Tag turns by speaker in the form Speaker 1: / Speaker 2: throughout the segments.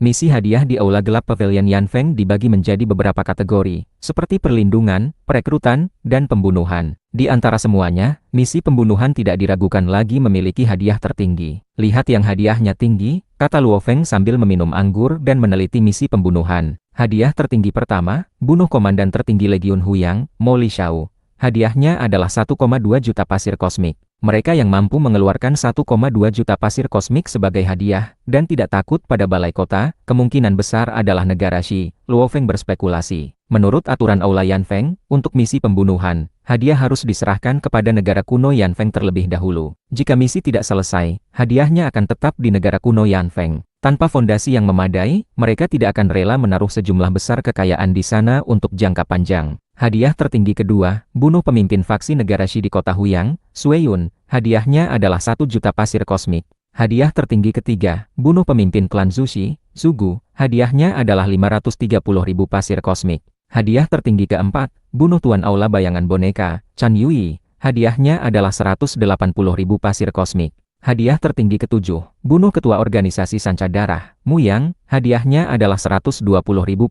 Speaker 1: Misi hadiah di Aula Gelap Pavilion Yanfeng dibagi menjadi beberapa kategori, seperti perlindungan, perekrutan, dan pembunuhan. Di antara semuanya, misi pembunuhan tidak diragukan lagi memiliki hadiah tertinggi. Lihat yang hadiahnya tinggi, kata Luo Feng sambil meminum anggur dan meneliti misi pembunuhan. Hadiah tertinggi pertama, bunuh komandan tertinggi Legiun Huyang, Mo Lishao. Hadiahnya adalah 1,2 juta pasir kosmik. Mereka yang mampu mengeluarkan 1,2 juta pasir kosmik sebagai hadiah, dan tidak takut pada balai kota, kemungkinan besar adalah negara Shi. Luo Feng berspekulasi. Menurut aturan Aula Yanfeng, untuk misi pembunuhan, hadiah harus diserahkan kepada negara kuno Yanfeng terlebih dahulu. Jika misi tidak selesai, hadiahnya akan tetap di negara kuno Yanfeng. Tanpa fondasi yang memadai, mereka tidak akan rela menaruh sejumlah besar kekayaan di sana untuk jangka panjang. Hadiah tertinggi kedua, bunuh pemimpin faksi negara Shi di kota Huyang, Sueyun. Hadiahnya adalah 1 juta pasir kosmik. Hadiah tertinggi ketiga, bunuh pemimpin klan Zushi, Zugu. Hadiahnya adalah 530.000 pasir kosmik. Hadiah tertinggi keempat, bunuh tuan aula bayangan boneka, Chan Yui. Hadiahnya adalah 180.000 pasir kosmik. Hadiah tertinggi ketujuh, bunuh ketua organisasi Sanca Darah, Mu Yang. Hadiahnya adalah 120.000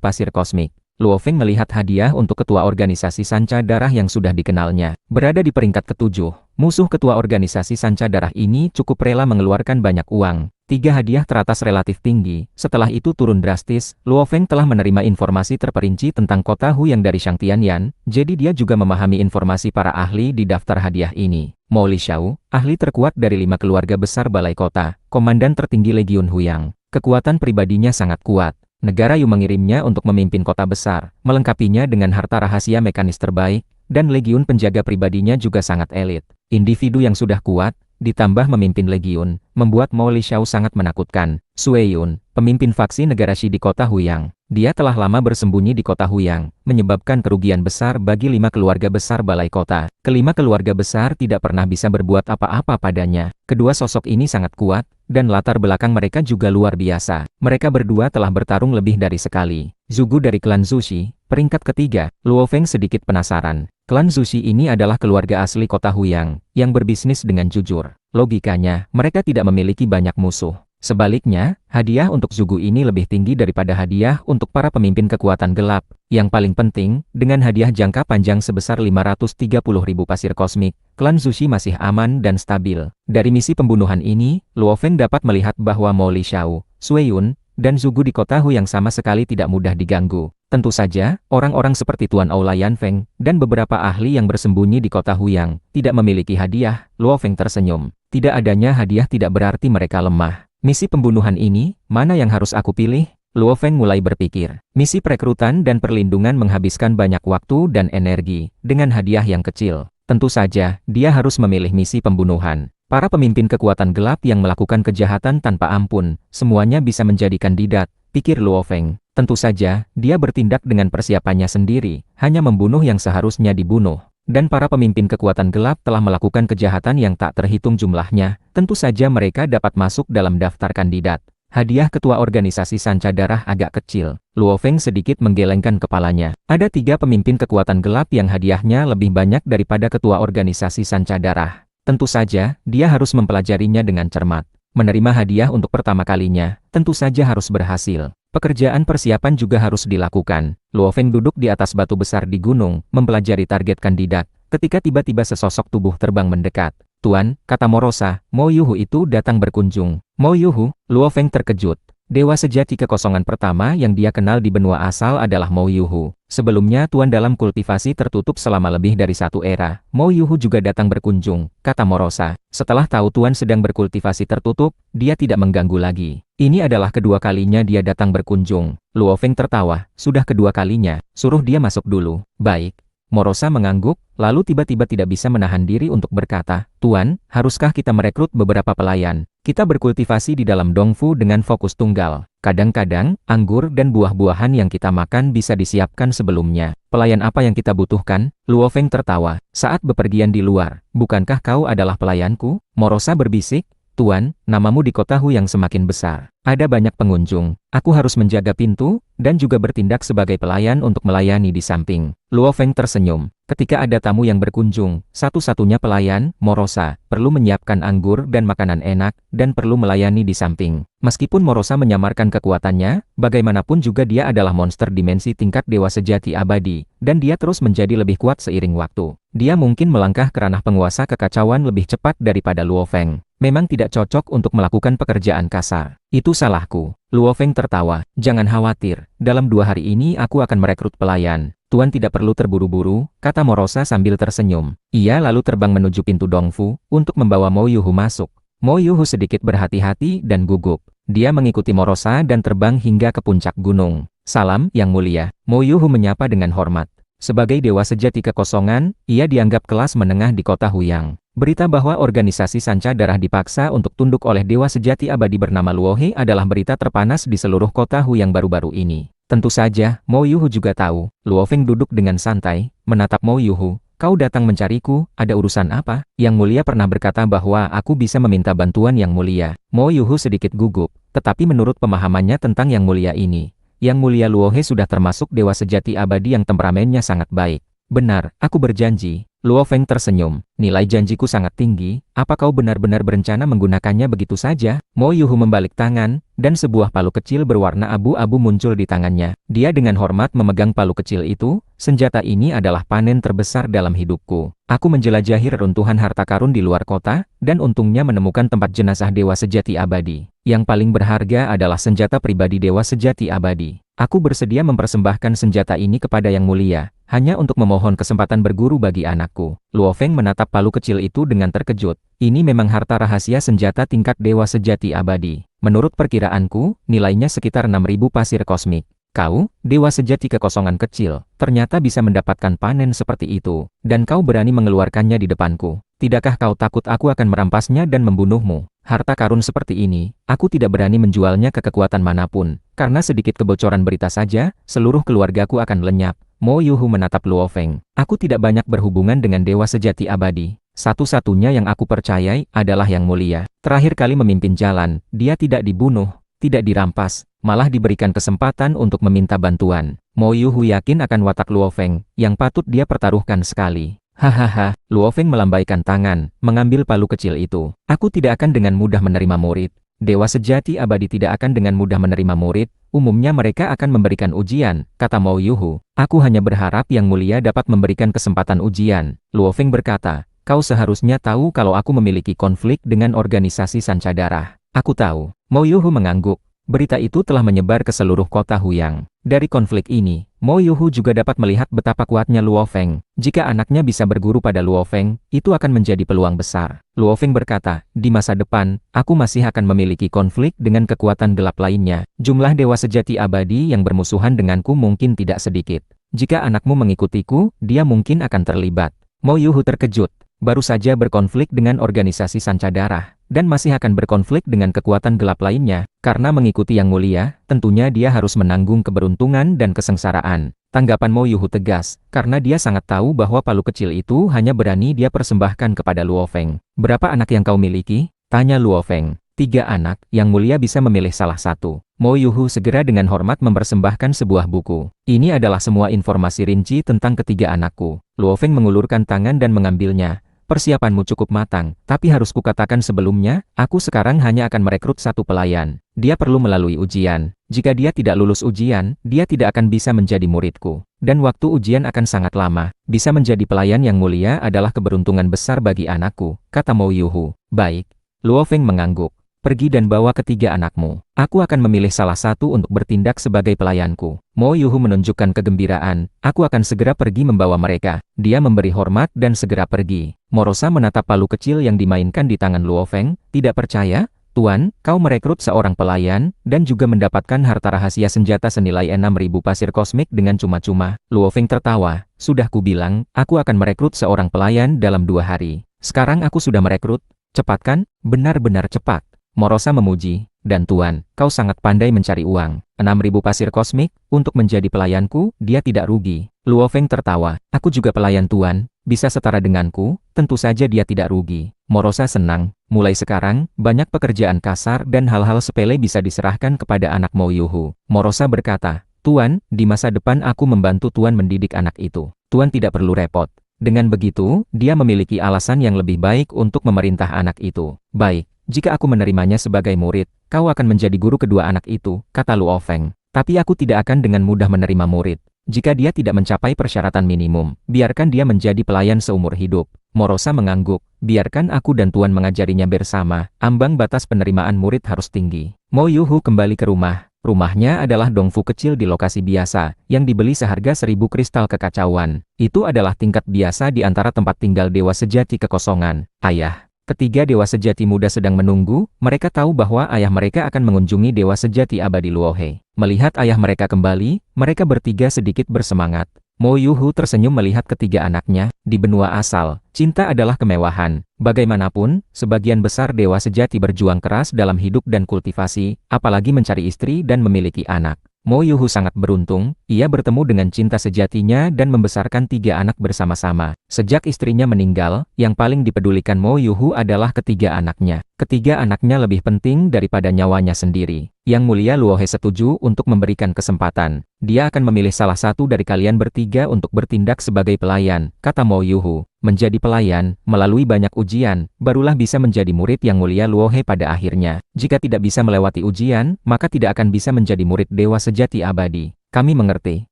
Speaker 1: pasir kosmik. Luo Feng melihat hadiah untuk ketua organisasi Sanca Darah yang sudah dikenalnya. Berada di peringkat ketujuh, musuh ketua organisasi Sanca Darah ini cukup rela mengeluarkan banyak uang. 3 hadiah teratas relatif tinggi, setelah itu turun drastis. Luo Feng telah menerima informasi terperinci tentang kota Huyang dari Shang Tianyan, jadi dia juga memahami informasi para ahli di daftar hadiah ini. Mo Lishao, ahli terkuat dari 5 keluarga besar balai kota, komandan tertinggi Legiun Huyang. Kekuatan pribadinya sangat kuat. Negara Yu mengirimnya untuk memimpin kota besar, melengkapinya dengan harta rahasia mekanis terbaik, dan legiun penjaga pribadinya juga sangat elit. Individu yang sudah kuat, ditambah memimpin legiun, membuat Mo Lishao sangat menakutkan. Sueyun, pemimpin faksi negara Shi di kota Huyang. Dia telah lama bersembunyi di kota Huyang, menyebabkan kerugian besar bagi 5 keluarga besar balai kota. Kelima keluarga besar tidak pernah bisa berbuat apa-apa padanya. Kedua sosok ini sangat kuat, dan latar belakang mereka juga luar biasa. Mereka berdua telah bertarung lebih dari sekali. Zugu dari klan Zushi, peringkat ketiga. Luo Feng sedikit penasaran. Klan Zushi ini adalah keluarga asli kota Huyang, yang berbisnis dengan jujur. Logikanya, mereka tidak memiliki banyak musuh. Sebaliknya, hadiah untuk Zugu ini lebih tinggi daripada hadiah untuk para pemimpin kekuatan gelap. Yang paling penting, dengan hadiah jangka panjang sebesar 530.000 pasir kosmik, klan Zushi masih aman dan stabil. Dari misi pembunuhan ini, Luo Feng dapat melihat bahwa Mo Lishao, Sueyun, dan Zugu di kota Huyang sama sekali tidak mudah diganggu. Tentu saja, orang-orang seperti Tuan Aula Yanfeng, dan beberapa ahli yang bersembunyi di kota Huyang, tidak memiliki hadiah. Luo Feng tersenyum. Tidak adanya hadiah tidak berarti mereka lemah. Misi pembunuhan ini, mana yang harus aku pilih? Luo Feng mulai berpikir. Misi perekrutan dan perlindungan menghabiskan banyak waktu dan energi, dengan hadiah yang kecil. Tentu saja, dia harus memilih misi pembunuhan. Para pemimpin kekuatan gelap yang melakukan kejahatan tanpa ampun, semuanya bisa menjadi kandidat, pikir Luo Feng. Tentu saja, dia bertindak dengan persiapannya sendiri, hanya membunuh yang seharusnya dibunuh. Dan para pemimpin kekuatan gelap telah melakukan kejahatan yang tak terhitung jumlahnya, tentu saja mereka dapat masuk dalam daftar kandidat. Hadiah ketua organisasi Sanca Darah agak kecil. Luo Feng sedikit menggelengkan kepalanya. Ada 3 pemimpin kekuatan gelap yang hadiahnya lebih banyak daripada ketua organisasi Sanca Darah. Tentu saja, dia harus mempelajarinya dengan cermat. Menerima hadiah untuk pertama kalinya, tentu saja harus berhasil. Pekerjaan persiapan juga harus dilakukan. Luo Feng duduk di atas batu besar di gunung, mempelajari target kandidat, ketika tiba-tiba sesosok tubuh terbang mendekat. Tuan, kata Morosa, Mo Yuhu itu datang berkunjung. Mo Yuhu, Luo Feng terkejut. Dewa sejati kekosongan pertama yang dia kenal di benua asal adalah Mo Yuhu. Sebelumnya Tuan dalam kultivasi tertutup selama lebih dari 1 era. Mo Yuhu juga datang berkunjung, kata Morosa. Setelah tahu Tuan sedang berkultivasi tertutup, dia tidak mengganggu lagi. Ini adalah kedua kalinya dia datang berkunjung. Luo Feng tertawa. Sudah kedua kalinya, suruh dia masuk dulu. Baik. Morosa mengangguk, lalu tiba-tiba tidak bisa menahan diri untuk berkata, Tuan, haruskah kita merekrut beberapa pelayan? Kita berkultivasi di dalam Dongfu dengan fokus tunggal. Kadang-kadang, anggur dan buah-buahan yang kita makan bisa disiapkan sebelumnya. Pelayan apa yang kita butuhkan? Luo Feng tertawa. Saat bepergian di luar, bukankah kau adalah pelayanku? Morosa berbisik. Tuan, namamu di kota Hu yang semakin besar. Ada banyak pengunjung. Aku harus menjaga pintu, dan juga bertindak sebagai pelayan untuk melayani di samping. Luo Feng tersenyum. Ketika ada tamu yang berkunjung, satu-satunya pelayan, Morosa, perlu menyiapkan anggur dan makanan enak, dan perlu melayani di samping. Meskipun Morosa menyamarkan kekuatannya, bagaimanapun juga dia adalah monster dimensi tingkat dewa sejati abadi, dan dia terus menjadi lebih kuat seiring waktu. Dia mungkin melangkah ke ranah penguasa kekacauan lebih cepat daripada Luo Feng. Memang tidak cocok untuk melakukan pekerjaan kasar. Itu salahku. Luo Feng tertawa. Jangan khawatir, dalam 2 hari ini aku akan merekrut pelayan. Tuan tidak perlu terburu-buru, kata Morosa sambil tersenyum. Ia lalu terbang menuju pintu Dongfu, untuk membawa Mo Yuhu masuk. Mo Yuhu sedikit berhati-hati dan gugup. Dia mengikuti Morosa dan terbang hingga ke puncak gunung. Salam, Yang Mulia. Mo Yuhu menyapa dengan hormat. Sebagai dewa sejati kekosongan, ia dianggap kelas menengah di kota Huyang. Berita bahwa organisasi Sanca Darah dipaksa untuk tunduk oleh dewa sejati abadi bernama Luohe adalah berita terpanas di seluruh kota Huyang baru-baru ini. Tentu saja, Mo Yuhu juga tahu. Luo Feng duduk dengan santai, menatap Mo Yuhu. Kau datang mencariku, ada urusan apa? Yang Mulia pernah berkata bahwa aku bisa meminta bantuan Yang Mulia. Mo Yuhu sedikit gugup, tetapi menurut pemahamannya tentang Yang Mulia ini, Yang Mulia Luohe sudah termasuk dewa sejati abadi yang temperamennya sangat baik. Benar, aku berjanji. Luo Feng tersenyum. Nilai janjiku sangat tinggi, apa kau benar-benar berencana menggunakannya begitu saja? Mo Yuhu membalik tangan, dan sebuah palu kecil berwarna abu-abu muncul di tangannya. Dia dengan hormat memegang palu kecil itu. Senjata ini adalah panen terbesar dalam hidupku. Aku menjelajahi reruntuhan harta karun di luar kota, dan untungnya menemukan tempat jenazah dewa sejati abadi. Yang paling berharga adalah senjata pribadi dewa sejati abadi. Aku bersedia mempersembahkan senjata ini kepada Yang Mulia, hanya untuk memohon kesempatan berguru bagi anakku. Luo Feng menatap palu kecil itu dengan terkejut. Ini memang harta rahasia senjata tingkat dewa sejati abadi. Menurut perkiraanku, nilainya sekitar 6.000 pasir kosmik. Kau, dewa sejati kekosongan kecil, ternyata bisa mendapatkan panen seperti itu, dan kau berani mengeluarkannya di depanku. Tidakkah kau takut aku akan merampasnya dan membunuhmu? Harta karun seperti ini, aku tidak berani menjualnya ke kekuatan manapun, karena sedikit kebocoran berita saja, seluruh keluargaku akan lenyap. Mo Yuhu menatap Luo Feng. Aku tidak banyak berhubungan dengan dewa sejati abadi. Satu-satunya yang aku percayai adalah Yang Mulia. Terakhir kali memimpin jalan, dia tidak dibunuh, tidak dirampas, malah diberikan kesempatan untuk meminta bantuan. Mo Yuhu yakin akan watak Luo Feng, yang patut dia pertaruhkan sekali. Hahaha, Luo Feng melambaikan tangan, mengambil palu kecil itu. Aku tidak akan dengan mudah menerima murid. Dewa sejati abadi tidak akan dengan mudah menerima murid, umumnya mereka akan memberikan ujian, kata Mo Yuhu. Aku hanya berharap Yang Mulia dapat memberikan kesempatan ujian. Luo Feng berkata, kau seharusnya tahu kalau aku memiliki konflik dengan organisasi Sanca Darah. Aku tahu. Mo Yuhu mengangguk. Berita itu telah menyebar ke seluruh kota Huyang. Dari konflik ini, Mo Yuhu juga dapat melihat betapa kuatnya Luo Feng. Jika anaknya bisa berguru pada Luo Feng, itu akan menjadi peluang besar. Luo Feng berkata, di masa depan, aku masih akan memiliki konflik dengan kekuatan gelap lainnya. Jumlah dewa sejati abadi yang bermusuhan denganku mungkin tidak sedikit. Jika anakmu mengikutiku, dia mungkin akan terlibat. Mo Yuhu terkejut. Baru saja berkonflik dengan organisasi Sanca Darah, dan masih akan berkonflik dengan kekuatan gelap lainnya. Karena mengikuti Yang Mulia, tentunya dia harus menanggung keberuntungan dan kesengsaraan. Tanggapan Mo Yuhu tegas, karena dia sangat tahu bahwa palu kecil itu hanya berani dia persembahkan kepada Luo Feng. Berapa anak yang kau miliki? Tanya Luo Feng. 3 anak, Yang Mulia bisa memilih salah satu. Mo Yuhu segera dengan hormat mempersembahkan sebuah buku. Ini adalah semua informasi rinci tentang ketiga anakku. Luo Feng mengulurkan tangan dan mengambilnya. Persiapanmu cukup matang, tapi harus kukatakan sebelumnya, aku sekarang hanya akan merekrut 1 pelayan. Dia perlu melalui ujian. Jika dia tidak lulus ujian, dia tidak akan bisa menjadi muridku. Dan waktu ujian akan sangat lama. Bisa menjadi pelayan Yang Mulia adalah keberuntungan besar bagi anakku, kata Mo Yuhu. Baik. Luo Feng mengangguk. Pergi dan bawa ketiga anakmu. Aku akan memilih salah satu untuk bertindak sebagai pelayanku. Mo Yuhu menunjukkan kegembiraan. Aku akan segera pergi membawa mereka. Dia memberi hormat dan segera pergi. Morosa menatap palu kecil yang dimainkan di tangan Luo Feng. Tidak percaya? Tuan, kau merekrut seorang pelayan, dan juga mendapatkan harta rahasia senjata senilai 6.000 pasir kosmik dengan cuma-cuma. Luo Feng tertawa. Sudah kubilang, aku akan merekrut seorang pelayan dalam 2 hari. Sekarang aku sudah merekrut. Cepat kan? Benar-benar cepat. Morosa memuji, dan Tuan, kau sangat pandai mencari uang. 6.000 pasir kosmik, untuk menjadi pelayanku, dia tidak rugi. Luo Feng tertawa, aku juga pelayan Tuan, bisa setara denganku, tentu saja dia tidak rugi. Morosa senang, mulai sekarang, banyak pekerjaan kasar dan hal-hal sepele bisa diserahkan kepada anak Mo Yuhu. Morosa berkata, Tuan, di masa depan aku membantu Tuan mendidik anak itu. Tuan tidak perlu repot. Dengan begitu, dia memiliki alasan yang lebih baik untuk memerintah anak itu. Baik, jika aku menerimanya sebagai murid, kau akan menjadi guru kedua anak itu, kata Luo Feng. Tapi aku tidak akan dengan mudah menerima murid. Jika dia tidak mencapai persyaratan minimum, biarkan dia menjadi pelayan seumur hidup. Morosa mengangguk, biarkan aku dan Tuan mengajarinya bersama, ambang batas penerimaan murid harus tinggi. Mo Yuhu kembali ke rumah. Rumahnya adalah dongfu kecil di lokasi biasa, yang dibeli seharga 1000 kristal kekacauan. Itu adalah tingkat biasa di antara tempat tinggal dewa sejati kekosongan. Ayah. Ketiga dewa sejati muda sedang menunggu, mereka tahu bahwa ayah mereka akan mengunjungi dewa sejati abadi Luohe. Melihat ayah mereka kembali, mereka bertiga sedikit bersemangat. Mo Yuhu tersenyum melihat ketiga anaknya. Di benua asal, cinta adalah kemewahan. Bagaimanapun, sebagian besar dewa sejati berjuang keras dalam hidup dan kultivasi, apalagi mencari istri dan memiliki anak. Mo Yuhu sangat beruntung, ia bertemu dengan cinta sejatinya dan membesarkan 3 anak bersama-sama. Sejak istrinya meninggal, yang paling dipedulikan Mo Yuhu adalah ketiga anaknya. Ketiga anaknya lebih penting daripada nyawanya sendiri. Yang Mulia Luohe setuju untuk memberikan kesempatan. Dia akan memilih salah satu dari kalian bertiga untuk bertindak sebagai pelayan, kata Mo Yuhu. Menjadi pelayan, melalui banyak ujian, barulah bisa menjadi murid Yang Mulia Luohe pada akhirnya. Jika tidak bisa melewati ujian, maka tidak akan bisa menjadi murid dewa sejati abadi. Kami mengerti.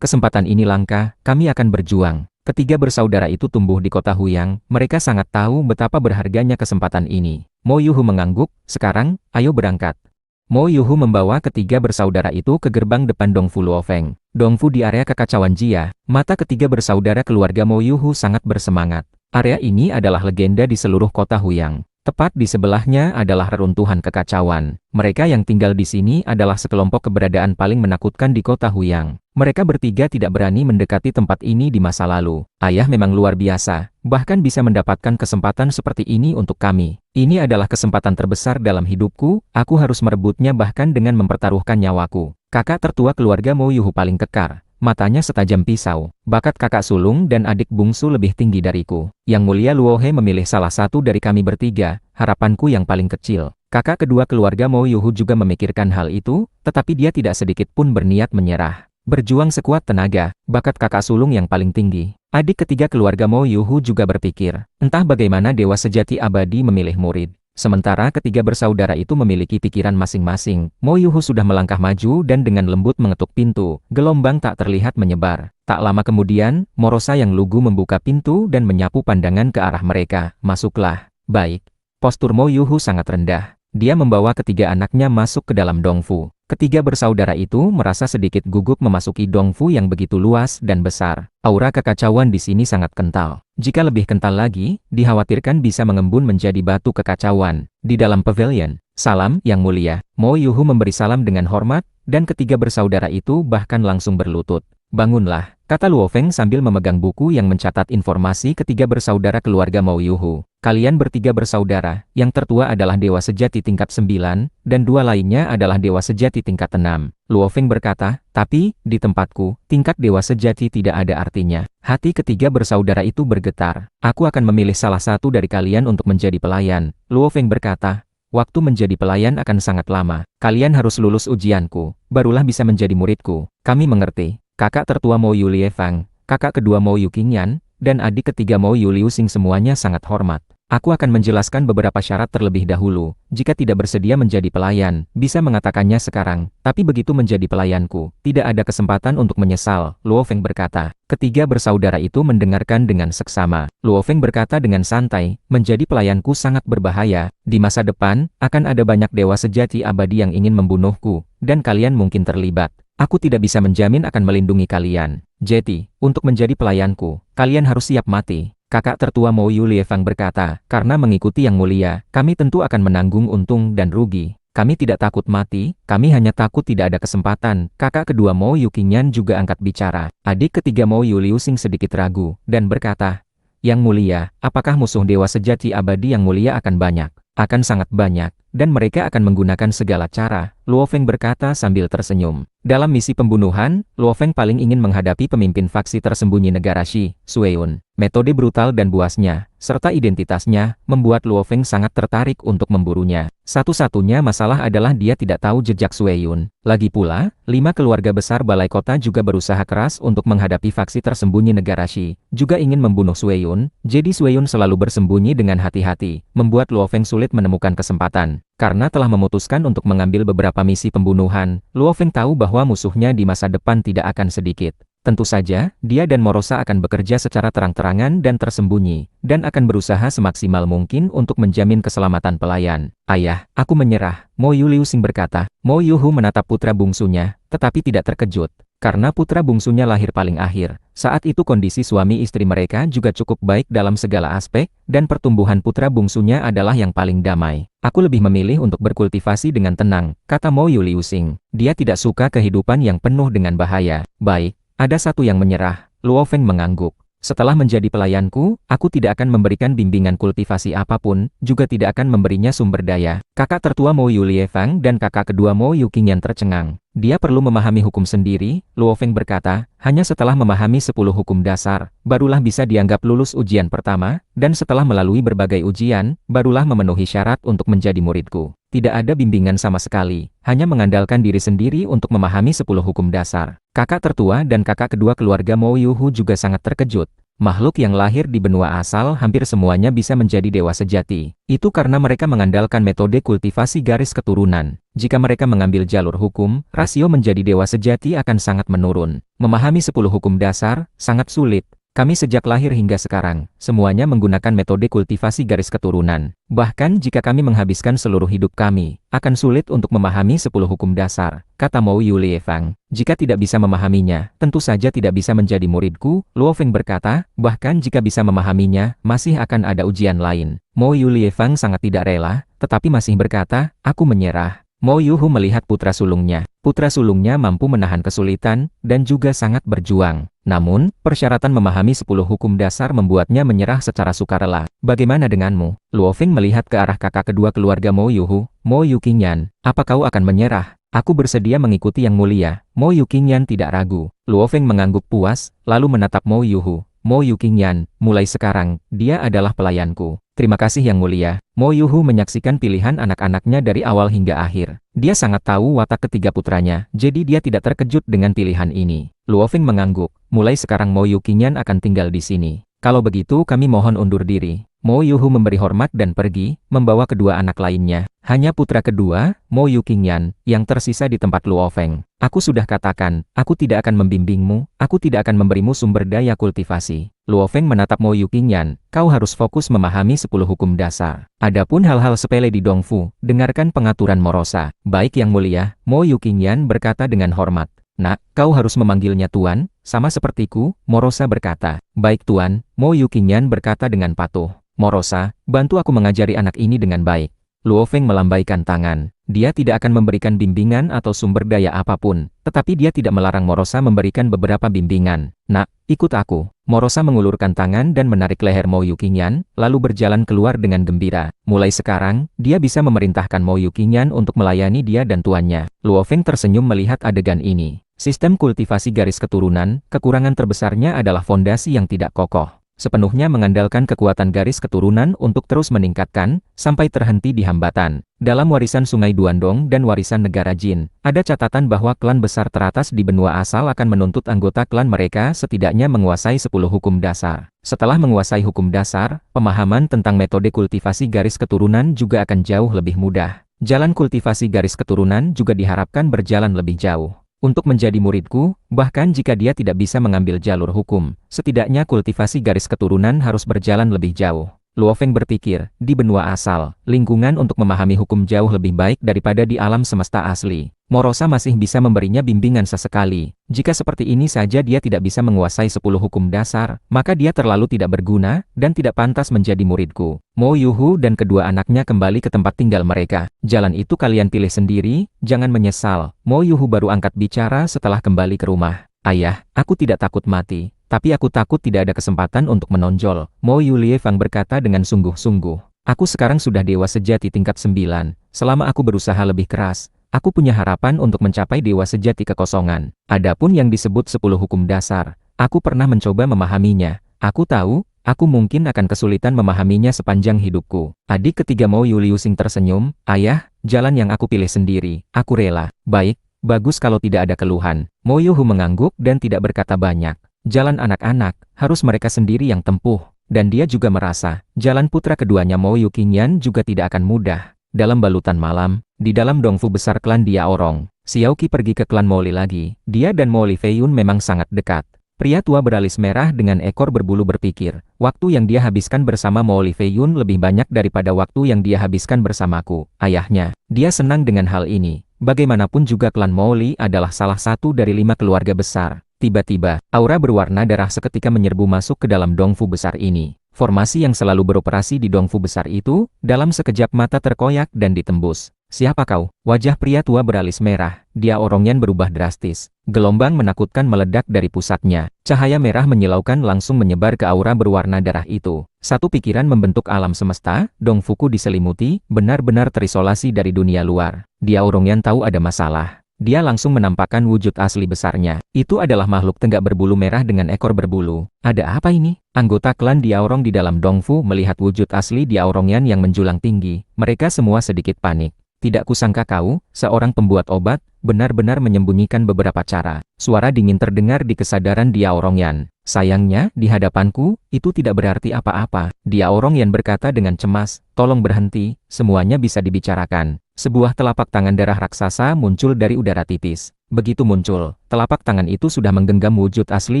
Speaker 1: Kesempatan ini langka, kami akan berjuang. Ketiga bersaudara itu tumbuh di kota Huyang, mereka sangat tahu betapa berharganya kesempatan ini. Mo Yuhu mengangguk, sekarang, ayo berangkat. Mo Yuhu membawa ketiga bersaudara itu ke gerbang depan Dongfu Luofeng. Dongfu di area kekacauan Jia, mata ketiga bersaudara keluarga Mo Yuhu sangat bersemangat. Area ini adalah legenda di seluruh kota Huyang. Tepat di sebelahnya adalah reruntuhan kekacauan. Mereka yang tinggal di sini adalah sekelompok keberadaan paling menakutkan di kota Huyang. Mereka bertiga tidak berani mendekati tempat ini di masa lalu. Ayah memang luar biasa, bahkan bisa mendapatkan kesempatan seperti ini untuk kami. Ini adalah kesempatan terbesar dalam hidupku, aku harus merebutnya bahkan dengan mempertaruhkan nyawaku. Kakak tertua keluarga Mo Yuhu paling kekar. Matanya setajam pisau. Bakat kakak sulung dan adik bungsu lebih tinggi dariku. Yang Mulia Luohe memilih salah satu dari kami bertiga, harapanku yang paling kecil. Kakak kedua keluarga Mo Yuhu juga memikirkan hal itu, tetapi dia tidak sedikit pun berniat menyerah. Berjuang sekuat tenaga, bakat kakak sulung yang paling tinggi. Adik ketiga keluarga Mo Yuhu juga berpikir, entah bagaimana dewa sejati abadi memilih murid. Sementara ketiga bersaudara itu memiliki pikiran masing-masing, Mo Yuhu sudah melangkah maju dan dengan lembut mengetuk pintu, gelombang tak terlihat menyebar. Tak lama kemudian, Morosa yang lugu membuka pintu dan menyapu pandangan ke arah mereka, masuklah. Baik. Postur Mo Yuhu sangat rendah. Dia membawa ketiga anaknya masuk ke dalam Dongfu. Ketiga bersaudara itu merasa sedikit gugup memasuki Dongfu yang begitu luas dan besar. Aura kekacauan di sini sangat kental. Jika lebih kental lagi, dikhawatirkan bisa mengembun menjadi batu kekacauan. Di dalam pavilion, salam Yang Mulia. Mo Yuhu memberi salam dengan hormat, dan ketiga bersaudara itu bahkan langsung berlutut. Bangunlah, kata Luo Feng sambil memegang buku yang mencatat informasi ketiga bersaudara keluarga Mo Yuhu. Kalian bertiga bersaudara, yang tertua adalah dewa sejati tingkat 9, dan dua lainnya adalah dewa sejati tingkat 6. Luo Feng berkata, tapi, di tempatku, tingkat dewa sejati tidak ada artinya. Hati ketiga bersaudara itu bergetar. Aku akan memilih salah satu dari kalian untuk menjadi pelayan. Luo Feng berkata, waktu menjadi pelayan akan sangat lama. Kalian harus lulus ujianku, barulah bisa menjadi muridku. Kami mengerti. Kakak tertua Mo Yu Liefang, kakak kedua Mo Yu Qingyan, dan adik ketiga Mo Yu Liuxing semuanya sangat hormat. Aku akan menjelaskan beberapa syarat terlebih dahulu. Jika tidak bersedia menjadi pelayan, bisa mengatakannya sekarang. Tapi begitu menjadi pelayanku, tidak ada kesempatan untuk menyesal, Luo Feng berkata. Ketiga bersaudara itu mendengarkan dengan seksama. Luo Feng berkata dengan santai, menjadi pelayanku sangat berbahaya. Di masa depan, akan ada banyak dewa sejati abadi yang ingin membunuhku, dan kalian mungkin terlibat. Aku tidak bisa menjamin akan melindungi kalian. Jadi, untuk menjadi pelayanku, kalian harus siap mati. Kakak tertua Mo Yu Liefang berkata, karena mengikuti Yang Mulia, kami tentu akan menanggung untung dan rugi. Kami tidak takut mati, kami hanya takut tidak ada kesempatan. Kakak kedua Mo Yu Qingyan juga angkat bicara. Adik ketiga Mo Yu Liuxing sedikit ragu, dan berkata, Yang Mulia, apakah musuh dewa sejati abadi Yang Mulia akan banyak? Akan sangat banyak. dan mereka akan menggunakan segala cara, Luo Feng berkata sambil tersenyum. Dalam misi pembunuhan, Luo Feng paling ingin menghadapi pemimpin faksi tersembunyi negara Shi, Sueun. Metode brutal dan buasnya, serta identitasnya, membuat Luo Feng sangat tertarik untuk memburunya. Satu-satunya masalah adalah dia tidak tahu jejak Sueun. Lagi pula, 5 keluarga besar balai kota juga berusaha keras untuk menghadapi faksi tersembunyi negara Shi, juga ingin membunuh Sueun, jadi Sueun selalu bersembunyi dengan hati-hati, membuat Luo Feng sulit menemukan kesempatan. Karena telah memutuskan untuk mengambil beberapa misi pembunuhan, Luo Feng tahu bahwa musuhnya di masa depan tidak akan sedikit. Tentu saja, dia dan Morosa akan bekerja secara terang-terangan dan tersembunyi, dan akan berusaha semaksimal mungkin untuk menjamin keselamatan pelayan. Ayah, aku menyerah, Mo Yu Liu Xing berkata. Mo Yuhu menatap putra bungsunya, tetapi tidak terkejut. Karena putra bungsunya lahir paling akhir, saat itu kondisi suami istri mereka juga cukup baik dalam segala aspek, dan pertumbuhan putra bungsunya adalah yang paling damai. Aku lebih memilih untuk berkultivasi dengan tenang, kata Mo Yu Liu Xing. Dia tidak suka kehidupan yang penuh dengan bahaya. Baik, ada satu yang menyerah, Luo Feng mengangguk. Setelah menjadi pelayanku, aku tidak akan memberikan bimbingan kultivasi apapun, juga tidak akan memberinya sumber daya. Kakak tertua Mo Yu Liefang dan kakak kedua Mo Yu Qingyan tercengang. Dia perlu memahami hukum sendiri, Luo Feng berkata, hanya setelah memahami 10 hukum dasar, barulah bisa dianggap lulus ujian pertama, dan setelah melalui berbagai ujian, barulah memenuhi syarat untuk menjadi muridku. Tidak ada bimbingan sama sekali, hanya mengandalkan diri sendiri untuk memahami 10 hukum dasar. Kakak tertua dan kakak kedua keluarga Mo Yuhu juga sangat terkejut. Makhluk yang lahir di benua asal hampir semuanya bisa menjadi dewa sejati. Itu karena mereka mengandalkan metode kultivasi garis keturunan. Jika mereka mengambil jalur hukum, rasio menjadi dewa sejati akan sangat menurun. Memahami 10 hukum dasar, sangat sulit. Kami sejak lahir hingga sekarang, semuanya menggunakan metode kultivasi garis keturunan. Bahkan jika kami menghabiskan seluruh hidup kami, akan sulit untuk memahami 10 hukum dasar, kata Mo Yu Liefang. Jika tidak bisa memahaminya, tentu saja tidak bisa menjadi muridku, Luo Feng berkata, bahkan jika bisa memahaminya, masih akan ada ujian lain. Mo Yu Liefang sangat tidak rela, tetapi masih berkata, aku menyerah. Mo Yuhu melihat putra sulungnya. Putra sulungnya mampu menahan kesulitan, dan juga sangat berjuang. Namun, persyaratan memahami 10 hukum dasar membuatnya menyerah secara sukarela. Bagaimana denganmu? Luo Feng melihat ke arah kakak kedua keluarga Mo Yuhu, Mo Yu Qingyan. Apa kau akan menyerah? Aku bersedia mengikuti yang mulia. Mo Yu Qingyan tidak ragu. Luo Feng mengangguk puas, lalu menatap Mo Yuhu. Mo Yu Qingyan, mulai sekarang, dia adalah pelayanku. Terima kasih yang mulia. Mo Yuhu menyaksikan pilihan anak-anaknya dari awal hingga akhir. Dia sangat tahu watak ketiga putranya, jadi dia tidak terkejut dengan pilihan ini. Luo Feng mengangguk. Mulai sekarang Mo Yu Qingyan akan tinggal di sini. Kalau begitu kami mohon undur diri. Mo Yuhu memberi hormat dan pergi, membawa kedua anak lainnya. Hanya putra kedua, Mo Yu Qingyan, yang tersisa di tempat Luo Feng. Aku sudah katakan, aku tidak akan membimbingmu, aku tidak akan memberimu sumber daya kultivasi. Luo Feng menatap Mo Yu Qingyan, kau harus fokus memahami 10 hukum dasar. Adapun hal-hal sepele di Dongfu, dengarkan pengaturan Morosa. Baik yang mulia, Mo Yu Qingyan berkata dengan hormat. Nak, kau harus memanggilnya Tuan, sama sepertiku, Morosa berkata. Baik Tuan, Mo Yu Qingyan berkata dengan patuh. Morosa, bantu aku mengajari anak ini dengan baik. Luo Feng melambaikan tangan. Dia tidak akan memberikan bimbingan atau sumber daya apapun, tetapi dia tidak melarang Morosa memberikan beberapa bimbingan. Nak, ikut aku. Morosa mengulurkan tangan dan menarik leher Mo Yu Qingyan, lalu berjalan keluar dengan gembira. Mulai sekarang, dia bisa memerintahkan Mo Yu Qingyan untuk melayani dia dan tuannya. Luo Feng tersenyum melihat adegan ini. Sistem kultivasi garis keturunan, kekurangan terbesarnya adalah fondasi yang tidak kokoh. Sepenuhnya mengandalkan kekuatan garis keturunan untuk terus meningkatkan, sampai terhenti di hambatan. Dalam warisan Sungai Duandong dan warisan negara Jin, ada catatan bahwa klan besar teratas di benua asal akan menuntut anggota klan mereka setidaknya menguasai 10 hukum dasar. Setelah menguasai hukum dasar, pemahaman tentang metode kultivasi garis keturunan juga akan jauh lebih mudah. Jalan kultivasi garis keturunan juga diharapkan berjalan lebih jauh. Untuk menjadi muridku, bahkan jika dia tidak bisa mengambil jalur hukum, setidaknya kultivasi garis keturunan harus berjalan lebih jauh. Luo Feng berpikir, di benua asal, lingkungan untuk memahami hukum jauh lebih baik daripada di alam semesta asli. Morosa masih bisa memberinya bimbingan sesekali. Jika seperti ini saja dia tidak bisa menguasai 10 hukum dasar, maka dia terlalu tidak berguna, dan tidak pantas menjadi muridku. Mo Yuhu dan kedua anaknya kembali ke tempat tinggal mereka. Jalan itu kalian pilih sendiri, jangan menyesal. Mo Yuhu baru angkat bicara setelah kembali ke rumah. Ayah, aku tidak takut mati. Tapi aku takut tidak ada kesempatan untuk menonjol, Mo Yu Liefang berkata dengan sungguh-sungguh. Aku sekarang sudah dewa sejati tingkat 9. Selama aku berusaha lebih keras, aku punya harapan untuk mencapai dewa sejati kekosongan. Adapun yang disebut 10 hukum dasar, aku pernah mencoba memahaminya. Aku tahu, aku mungkin akan kesulitan memahaminya sepanjang hidupku. Adik ketiga Mo Yuliusing tersenyum, ayah, jalan yang aku pilih sendiri, aku rela. Baik, bagus kalau tidak ada keluhan. Mo Yuhu mengangguk dan tidak berkata banyak. Jalan anak-anak, harus mereka sendiri yang tempuh. Dan dia juga merasa, jalan putra keduanya Mo Yuqingyan juga tidak akan mudah. Dalam balutan malam, di dalam dongfu besar klan Diaorong, Xiaoqi pergi ke klan Moli lagi. Dia dan Moli Feiyun memang sangat dekat. Pria tua beralis merah dengan ekor berbulu berpikir, waktu yang dia habiskan bersama Moli Feiyun lebih banyak daripada waktu yang dia habiskan bersamaku, ayahnya. Dia senang dengan hal ini. Bagaimanapun juga klan Moli adalah salah satu dari 5 keluarga besar. Tiba-tiba, aura berwarna darah seketika menyerbu masuk ke dalam dongfu besar ini. Formasi yang selalu beroperasi di dongfu besar itu, dalam sekejap mata terkoyak dan ditembus. Siapa kau? Wajah pria tua beralis merah, Diaorongyan berubah drastis. Gelombang menakutkan meledak dari pusatnya. Cahaya merah menyilaukan langsung menyebar ke aura berwarna darah itu. Satu pikiran membentuk alam semesta, dongfuku diselimuti, benar-benar terisolasi dari dunia luar. Diaorongyan tahu ada masalah. Dia langsung menampakkan wujud asli besarnya. Itu adalah makhluk tenggak berbulu merah dengan ekor berbulu. Ada apa ini? Anggota klan Diaorong di dalam dongfu melihat wujud asli Diaorongyan yang menjulang tinggi. Mereka semua sedikit panik. Tidak kusangka kau, seorang pembuat obat, benar-benar menyembunyikan beberapa cara. Suara dingin terdengar di kesadaran Diaorongyan. Sayangnya, di hadapanku, itu tidak berarti apa-apa. Diaorongyan berkata dengan cemas, tolong berhenti, semuanya bisa dibicarakan. Sebuah telapak tangan darah raksasa muncul dari udara tipis. Begitu muncul, telapak tangan itu sudah menggenggam wujud asli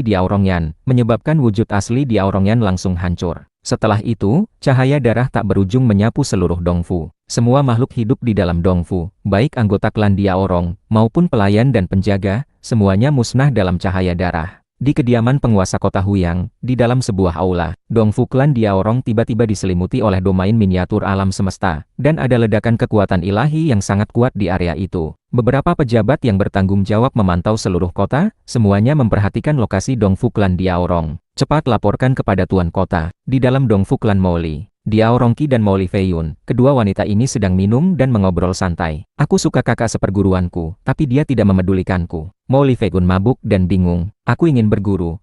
Speaker 1: Diaorongyan, menyebabkan wujud asli Diaorongyan langsung hancur. Setelah itu, cahaya darah tak berujung menyapu seluruh dongfu. Semua makhluk hidup di dalam dongfu, baik anggota klan Diaorong, maupun pelayan dan penjaga, semuanya musnah dalam cahaya darah. Di kediaman penguasa kota Huyang, di dalam sebuah aula, dongfu klan Diaorong tiba-tiba diselimuti oleh domain miniatur alam semesta, dan ada ledakan kekuatan ilahi yang sangat kuat di area itu. Beberapa pejabat yang bertanggung jawab memantau seluruh kota, semuanya memperhatikan lokasi dongfu klan Diaorong. Cepat laporkan kepada Tuan Kota, di dalam dongfu klan Moli. Diaorongki dan Moli Feiyun, kedua wanita ini sedang minum dan mengobrol santai. Aku suka kakak seperguruanku, tapi dia tidak memedulikanku. Moli Feiyun mabuk dan bingung. Aku ingin berguru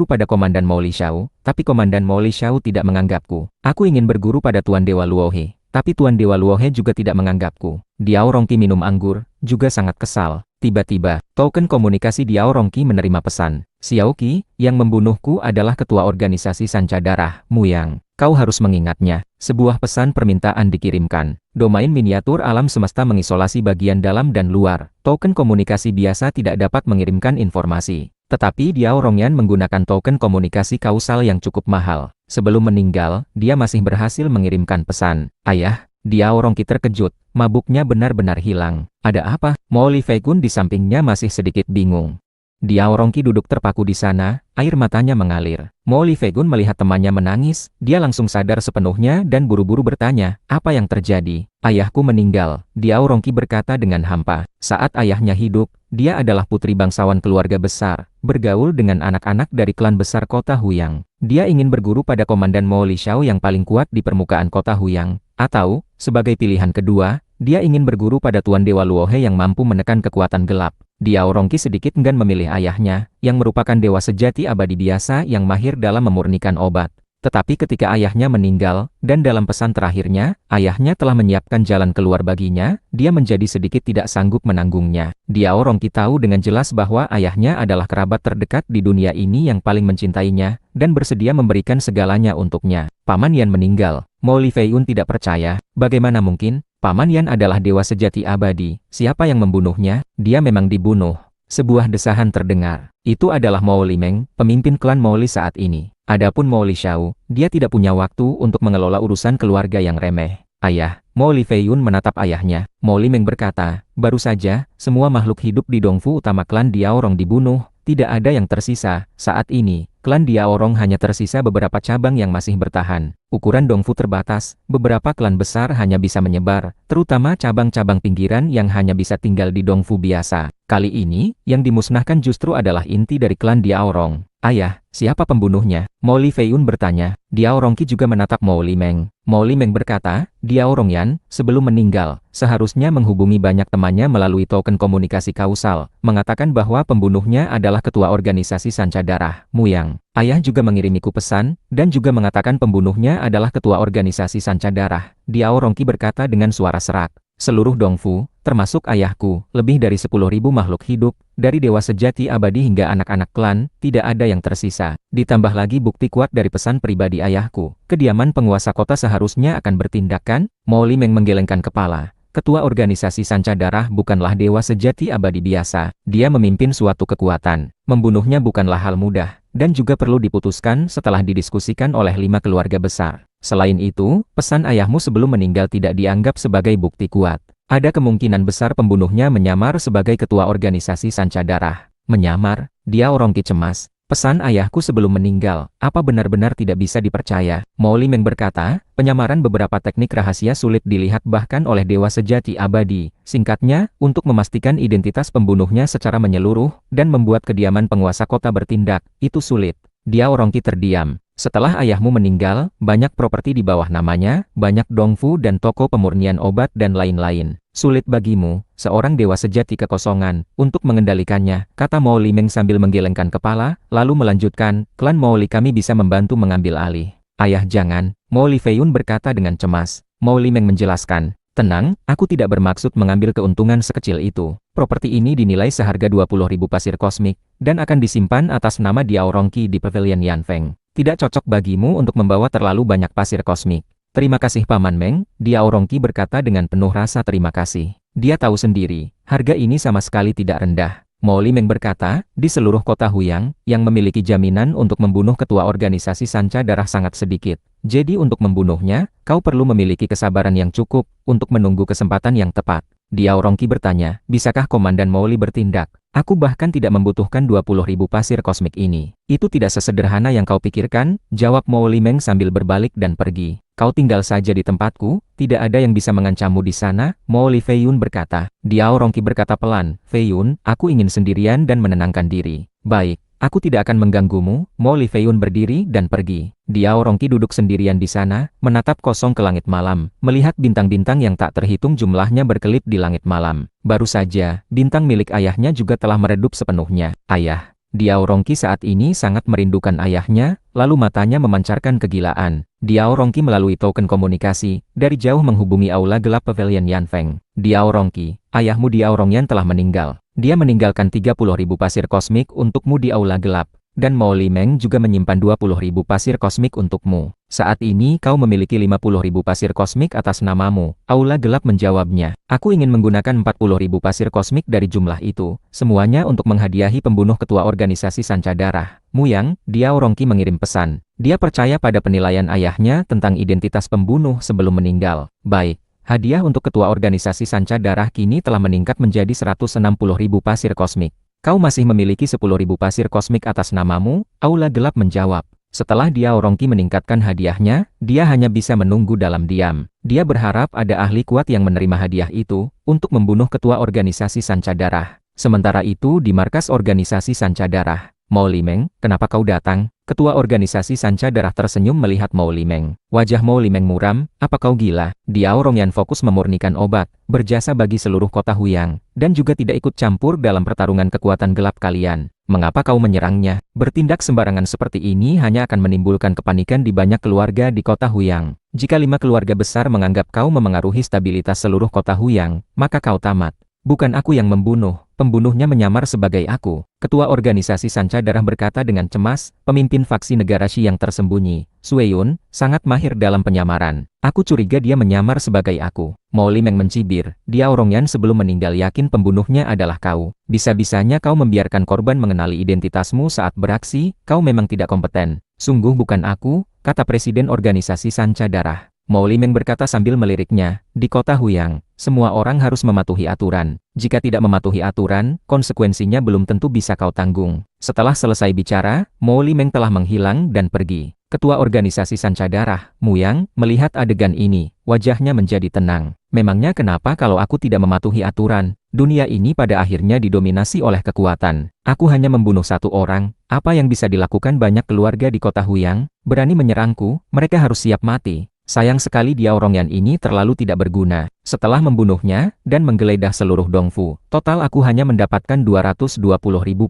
Speaker 1: pada Komandan Moli Xiao, tapi Komandan Moli Xiao tidak menganggapku. Aku ingin berguru pada Tuan Dewa Luohe, tapi Tuan Dewa Luohe juga tidak menganggapku. Diaorongki minum anggur, juga sangat kesal. Tiba-tiba, token komunikasi Diaorongki menerima pesan. Xiaoqi, yang membunuhku adalah ketua organisasi Sanca Darah, Muyang. Kau harus mengingatnya. Sebuah pesan permintaan dikirimkan. Domain miniatur alam semesta mengisolasi bagian dalam dan luar. Token komunikasi biasa tidak dapat mengirimkan informasi. Tetapi Diaorongyan menggunakan token komunikasi kausal yang cukup mahal. Sebelum meninggal, dia masih berhasil mengirimkan pesan. Ayah, Diaorongki terkejut. Mabuknya benar-benar hilang. Ada apa? Moli Feiyun di sampingnya masih sedikit bingung. Diaorongki duduk terpaku di sana, air matanya mengalir. Moli Feiyun melihat temannya menangis, dia langsung sadar sepenuhnya dan buru-buru bertanya, apa yang terjadi? Ayahku meninggal, Diaorongki berkata dengan hampa. Saat ayahnya hidup, dia adalah putri bangsawan keluarga besar, bergaul dengan anak-anak dari klan besar kota Huyang. Dia ingin berguru pada Komandan Moli Xiao yang paling kuat di permukaan kota Huyang, atau, sebagai pilihan kedua, dia ingin berguru pada Tuan Dewa Luohe yang mampu menekan kekuatan gelap. Diaorongki sedikit enggan memilih ayahnya, yang merupakan dewa sejati abadi biasa yang mahir dalam memurnikan obat. Tetapi ketika ayahnya meninggal, dan dalam pesan terakhirnya, ayahnya telah menyiapkan jalan keluar baginya, dia menjadi sedikit tidak sanggup menanggungnya. Diaorongki tahu dengan jelas bahwa ayahnya adalah kerabat terdekat di dunia ini yang paling mencintainya, dan bersedia memberikan segalanya untuknya. Paman Yan meninggal. Moli Feiyun tidak percaya. Bagaimana mungkin? Paman Yan adalah dewa sejati abadi. Siapa yang membunuhnya? Dia memang dibunuh. Sebuah desahan terdengar. Itu adalah Moli Meng, pemimpin klan Moli saat ini. Adapun Moli Xiao, dia tidak punya waktu untuk mengelola urusan keluarga yang remeh. Ayah, Moli Feiyun menatap ayahnya. Moli Meng berkata, baru saja, semua makhluk hidup di dongfu utama klan Diaorong dibunuh. Tidak ada yang tersisa. Saat ini, klan Diaorong hanya tersisa beberapa cabang yang masih bertahan. Ukuran dongfu terbatas, beberapa klan besar hanya bisa menyebar, terutama cabang-cabang pinggiran yang hanya bisa tinggal di dongfu biasa. Kali ini, yang dimusnahkan justru adalah inti dari klan Diaorong. Ayah, siapa pembunuhnya? Mo Li Feiyun bertanya. Diao Rongqi juga menatap Mo Li Meng. Mo Li Meng berkata, Diao Rongyan, sebelum meninggal, seharusnya menghubungi banyak temannya melalui token komunikasi kausal, mengatakan bahwa pembunuhnya adalah ketua organisasi Sanca Darah, Muyang. Ayah juga mengirimiku pesan, dan juga mengatakan pembunuhnya adalah ketua organisasi Sanca Darah. Diao Rongqi berkata dengan suara serak. Seluruh Dongfu, termasuk ayahku, lebih dari 10.000 makhluk hidup, dari dewa sejati abadi hingga anak-anak klan, tidak ada yang tersisa. Ditambah lagi bukti kuat dari pesan pribadi ayahku. Kediaman penguasa kota seharusnya akan bertindak kan? Mo Li Meng menggelengkan kepala. Ketua organisasi Sanca Darah bukanlah dewa sejati abadi biasa. Dia memimpin suatu kekuatan. Membunuhnya bukanlah hal mudah, dan juga perlu diputuskan setelah didiskusikan oleh 5 keluarga besar. Selain itu, pesan ayahmu sebelum meninggal tidak dianggap sebagai bukti kuat. Ada kemungkinan besar pembunuhnya menyamar sebagai ketua organisasi Sanca Darah. Menyamar? Diao Rongqi cemas. Pesan ayahku sebelum meninggal, apa benar-benar tidak bisa dipercaya? Mo Li Meng berkata, penyamaran beberapa teknik rahasia sulit dilihat bahkan oleh dewa sejati abadi. Singkatnya, untuk memastikan identitas pembunuhnya secara menyeluruh, dan membuat kediaman penguasa kota bertindak, itu sulit. Diao Rongqi terdiam. Setelah ayahmu meninggal, banyak properti di bawah namanya, banyak dongfu dan toko pemurnian obat dan lain-lain. Sulit bagimu, seorang dewa sejati kekosongan, untuk mengendalikannya, kata Mo Li Meng sambil menggelengkan kepala, lalu melanjutkan, klan Mo Li kami bisa membantu mengambil alih. Ayah jangan, Mo Li Feiyun berkata dengan cemas. Mo Li Meng menjelaskan, tenang, aku tidak bermaksud mengambil keuntungan sekecil itu. Properti ini dinilai seharga 20.000 pasir kosmik, dan akan disimpan atas nama Diao Rongqi di Pavilion Yanfeng. Tidak cocok bagimu untuk membawa terlalu banyak pasir kosmik. Terima kasih Paman Meng, Diao Rongqi berkata dengan penuh rasa terima kasih. Dia tahu sendiri, harga ini sama sekali tidak rendah. Mo Li Meng berkata, di seluruh kota Huyang, yang memiliki jaminan untuk membunuh ketua organisasi Sanca Darah sangat sedikit. Jadi untuk membunuhnya, kau perlu memiliki kesabaran yang cukup, untuk menunggu kesempatan yang tepat. Diao Rongqi bertanya, bisakah Komandan Mo Li bertindak? Aku bahkan tidak membutuhkan 20.000 pasir kosmik ini. Itu tidak sesederhana yang kau pikirkan, jawab Mo Li Meng sambil berbalik dan pergi. Kau tinggal saja di tempatku, tidak ada yang bisa mengancammu di sana, Mo Li Feiyun berkata. Diao Rongqi berkata pelan, Feiyun, aku ingin sendirian dan menenangkan diri. Baik. Aku tidak akan mengganggumu, Mo Li Feiyun berdiri dan pergi. Diao Rongqi duduk sendirian di sana, menatap kosong ke langit malam, melihat bintang-bintang yang tak terhitung jumlahnya berkelip di langit malam. Baru saja, bintang milik ayahnya juga telah meredup sepenuhnya. Ayah. Diao Rongqi saat ini sangat merindukan ayahnya, lalu matanya memancarkan kegilaan. Diao Rongqi melalui token komunikasi, dari jauh menghubungi aula gelap Pavilion Yanfeng. Diao Rongqi, ayahmu Diao Rongyan telah meninggal. Dia meninggalkan 30.000 pasir kosmik untukmu di aula gelap. Dan Mo Li Meng juga menyimpan 20.000 pasir kosmik untukmu. Saat ini kau memiliki 50.000 pasir kosmik atas namamu. Aula gelap menjawabnya. Aku ingin menggunakan 40.000 pasir kosmik dari jumlah itu. Semuanya untuk menghadiahi pembunuh ketua organisasi Sanca Darah. Muyang, Diao Rongqi mengirim pesan. Dia percaya pada penilaian ayahnya tentang identitas pembunuh sebelum meninggal. Baik. Hadiah untuk ketua organisasi Sanca Darah kini telah meningkat menjadi 160.000 pasir kosmik. Kau masih memiliki 10.000 pasir kosmik atas namamu, aula gelap menjawab. Setelah Diao Rongqi meningkatkan hadiahnya, dia hanya bisa menunggu dalam diam. Dia berharap ada ahli kuat yang menerima hadiah itu, untuk membunuh ketua organisasi Sanca Darah. Sementara itu di markas organisasi Sanca Darah. Mo Li Meng, kenapa kau datang? Ketua organisasi Sanca Darah tersenyum melihat Mo Li Meng. Wajah Mo Li Meng muram, apa kau gila? Diao Rongyan fokus memurnikan obat, berjasa bagi seluruh kota Huyang, dan juga tidak ikut campur dalam pertarungan kekuatan gelap kalian. Mengapa kau menyerangnya? Bertindak sembarangan seperti ini hanya akan menimbulkan kepanikan di banyak keluarga di kota Huyang. Jika 5 keluarga besar menganggap kau memengaruhi stabilitas seluruh kota Huyang, maka kau tamat. Bukan aku yang membunuh, pembunuhnya menyamar sebagai aku. Ketua organisasi Sanca Darah berkata dengan cemas, pemimpin faksi negara Shi yang tersembunyi, Sueyun, sangat mahir dalam penyamaran. Aku curiga dia menyamar sebagai aku. Mo Li Meng mencibir, Diao Rongyan sebelum meninggal yakin pembunuhnya adalah kau. Bisa-bisanya kau membiarkan korban mengenali identitasmu saat beraksi, kau memang tidak kompeten. Sungguh bukan aku, kata Presiden organisasi Sanca Darah. Mo Li Meng berkata sambil meliriknya, di kota Huyang, semua orang harus mematuhi aturan. Jika tidak mematuhi aturan, konsekuensinya belum tentu bisa kau tanggung. Setelah selesai bicara, Mo Li Meng telah menghilang dan pergi. Ketua organisasi Sanca Darah, Muyang, melihat adegan ini, wajahnya menjadi tenang. Memangnya kenapa kalau aku tidak mematuhi aturan? Dunia ini pada akhirnya didominasi oleh kekuatan. Aku hanya membunuh satu orang, apa yang bisa dilakukan banyak keluarga di kota Huyang? Berani menyerangku, mereka harus siap mati. Sayang sekali Diao Rongyan ini terlalu tidak berguna. Setelah membunuhnya, dan menggeledah seluruh Dongfu, total aku hanya mendapatkan 220.000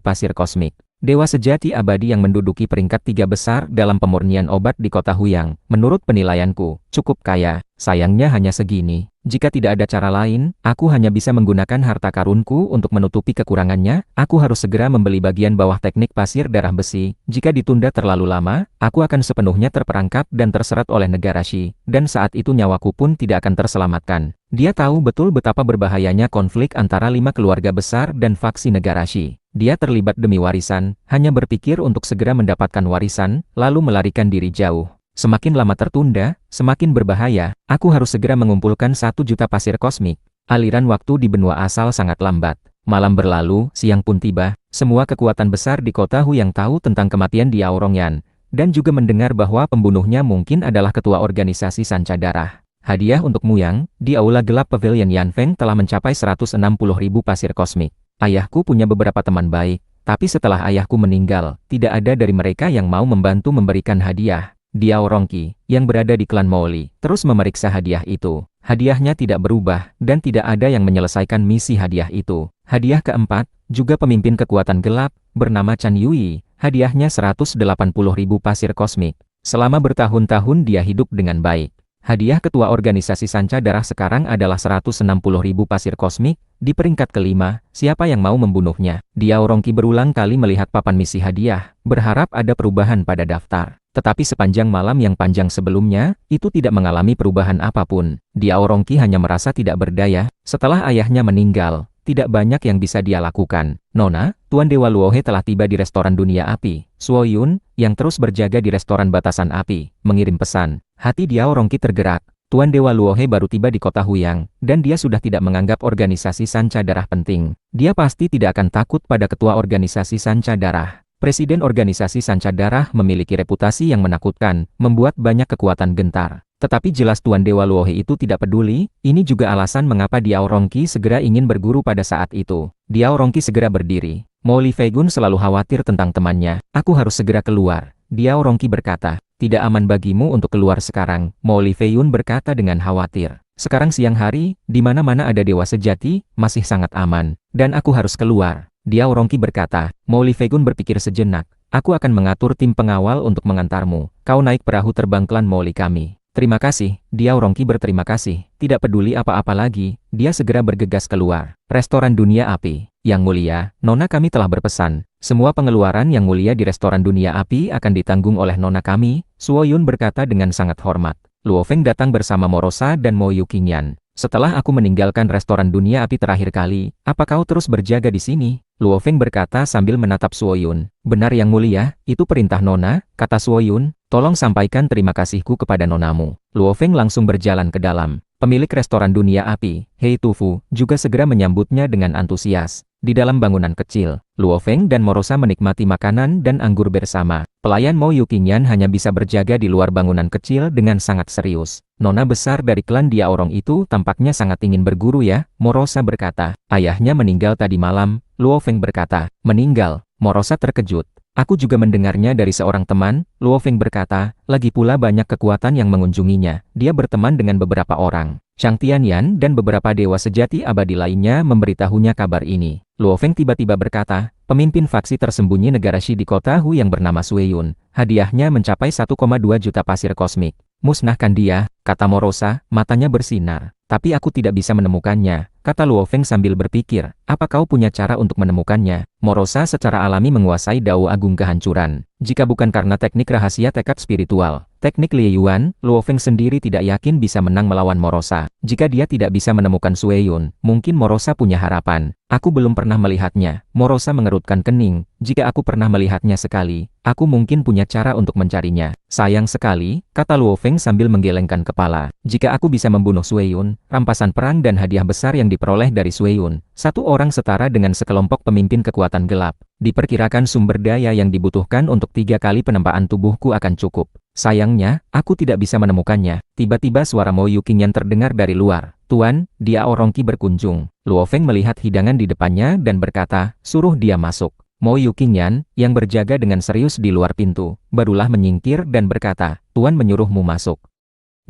Speaker 1: pasir kosmik. Dewa sejati abadi yang menduduki peringkat 3 besar dalam pemurnian obat di kota Huyang, menurut penilaianku, cukup kaya. Sayangnya hanya segini. Jika tidak ada cara lain, aku hanya bisa menggunakan harta karunku untuk menutupi kekurangannya. Aku harus segera membeli bagian bawah teknik pasir darah besi. Jika ditunda terlalu lama, aku akan sepenuhnya terperangkap dan terseret oleh negara Shi, dan saat itu nyawaku pun tidak akan terselamatkan. Dia tahu betul betapa berbahayanya konflik antara 5 keluarga besar dan faksi negara Shi. Dia terlibat demi warisan, hanya berpikir untuk segera mendapatkan warisan, lalu melarikan diri jauh. Semakin lama tertunda, semakin berbahaya. Aku harus segera mengumpulkan 1 juta pasir kosmik. Aliran waktu di benua asal sangat lambat. Malam berlalu, siang pun tiba. Semua kekuatan besar di kota Huyang tahu tentang kematian Diao Rongyan, dan juga mendengar bahwa pembunuhnya mungkin adalah ketua organisasi Sanca Darah. Hadiah untuk Muyang, di aula gelap Pavilion Yanfeng telah mencapai 160.000 pasir kosmik. Ayahku punya beberapa teman baik, tapi setelah ayahku meninggal, tidak ada dari mereka yang mau membantu memberikan hadiah. Diao Rongqi, yang berada di klan Moli, terus memeriksa hadiah itu. Hadiahnya tidak berubah, dan tidak ada yang menyelesaikan misi hadiah itu. Hadiah keempat, juga pemimpin kekuatan gelap, bernama Chan Yui, hadiahnya 180.000 pasir kosmik. Selama bertahun-tahun dia hidup dengan baik. Hadiah ketua organisasi Sanca Darah sekarang adalah 160.000 pasir kosmik. Di peringkat kelima, siapa yang mau membunuhnya? Diao Rongqi berulang kali melihat papan misi hadiah, berharap ada perubahan pada daftar. Tetapi sepanjang malam yang panjang sebelumnya, itu tidak mengalami perubahan apapun. Diao Rongqi hanya merasa tidak berdaya. Setelah ayahnya meninggal, tidak banyak yang bisa dia lakukan. Nona, Tuan Dewa Luohe telah tiba di restoran dunia api. Suo Yun, yang terus berjaga di restoran batasan api, mengirim pesan. Hati Diao Rongqi tergerak. Tuan Dewa Luohe baru tiba di kota Huyang, dan dia sudah tidak menganggap organisasi Sanca Darah penting. Dia pasti tidak akan takut pada ketua organisasi Sanca Darah. Presiden organisasi Sanca Darah memiliki reputasi yang menakutkan, membuat banyak kekuatan gentar. Tetapi jelas Tuan Dewa Luohe itu tidak peduli. Ini juga alasan mengapa Diao Rongqi segera ingin berguru pada saat itu. Diao Rongqi segera berdiri. Mo Li Feigun selalu khawatir tentang temannya. Aku harus segera keluar. Diao Rongqi berkata, tidak aman bagimu untuk keluar sekarang. Mo Li Feigun berkata dengan khawatir. Sekarang siang hari, di mana-mana ada dewa sejati, masih sangat aman. Dan aku harus keluar. Diao Rongqi berkata. Mo Li Feigun berpikir sejenak. Aku akan mengatur tim pengawal untuk mengantarmu. Kau naik perahu terbang klan Mo Li kami. Terima kasih. Diao Rongqi berterima kasih. Tidak peduli apa-apa lagi, dia segera bergegas keluar. Restoran Dunia Api. Yang mulia, Nona kami telah berpesan. Semua pengeluaran yang mulia di restoran Dunia Api akan ditanggung oleh Nona kami. Suo Yun berkata dengan sangat hormat. Luo Feng datang bersama Morosa dan Mo Yuqingyan. Setelah aku meninggalkan restoran Dunia Api terakhir kali, apa kau terus berjaga di sini? Luo Feng berkata sambil menatap Suo Yun. Benar yang mulia, itu perintah Nona, kata Suo Yun. Tolong sampaikan terima kasihku kepada nonamu. Luo Feng langsung berjalan ke dalam. Pemilik restoran Dunia Api, Hei Tufu, juga segera menyambutnya dengan antusias. Di dalam bangunan kecil, Luo Feng dan Morosa menikmati makanan dan anggur bersama. Pelayan Mo Yuqingyan hanya bisa berjaga di luar bangunan kecil dengan sangat serius. Nona besar dari klan Diao Rong itu tampaknya sangat ingin berguru ya, Morosa berkata. Ayahnya meninggal tadi malam, Luo Feng berkata. Meninggal? Morosa terkejut. Aku juga mendengarnya dari seorang teman, Luo Feng berkata, lagi pula banyak kekuatan yang mengunjunginya. Dia berteman dengan beberapa orang. Chang Tianyan dan beberapa dewa sejati abadi lainnya memberitahunya kabar ini. Luo Feng tiba-tiba berkata, pemimpin faksi tersembunyi negara Shi di kota Hu yang bernama Sui Yun. Hadiahnya mencapai 1,2 juta pasir kosmik. Musnahkan dia, kata Morosa, matanya bersinar. Tapi aku tidak bisa menemukannya, kata Luo Feng sambil berpikir. Apa kau punya cara untuk menemukannya? Morosa secara alami menguasai Dao Agung Kehancuran. Jika bukan karena teknik rahasia tekad spiritual, teknik Lie Yuan, Luo Feng sendiri tidak yakin bisa menang melawan Morosa. Jika dia tidak bisa menemukan Sui Yun, mungkin Morosa punya harapan. Aku belum pernah melihatnya. Morosa mengerutkan kening. Jika aku pernah melihatnya sekali, aku mungkin punya cara untuk mencarinya. Sayang sekali, kata Luo Feng sambil menggelengkan kepala. Jika aku bisa membunuh Sui Yun, rampasan perang dan hadiah besar yang diperoleh dari Sui Yun, satu orang setara dengan sekelompok pemimpin kekuatan gelap. Diperkirakan sumber daya yang dibutuhkan untuk 3 kali penempaan tubuhku akan cukup. Sayangnya, aku tidak bisa menemukannya. Tiba-tiba suara Mo Yuqingyan terdengar dari luar. Tuan, Diao Rongqi berkunjung. Luo Feng melihat hidangan di depannya dan berkata, suruh dia masuk. Mo Yuqingyan, yang berjaga dengan serius di luar pintu, barulah menyingkir dan berkata, Tuan menyuruhmu masuk.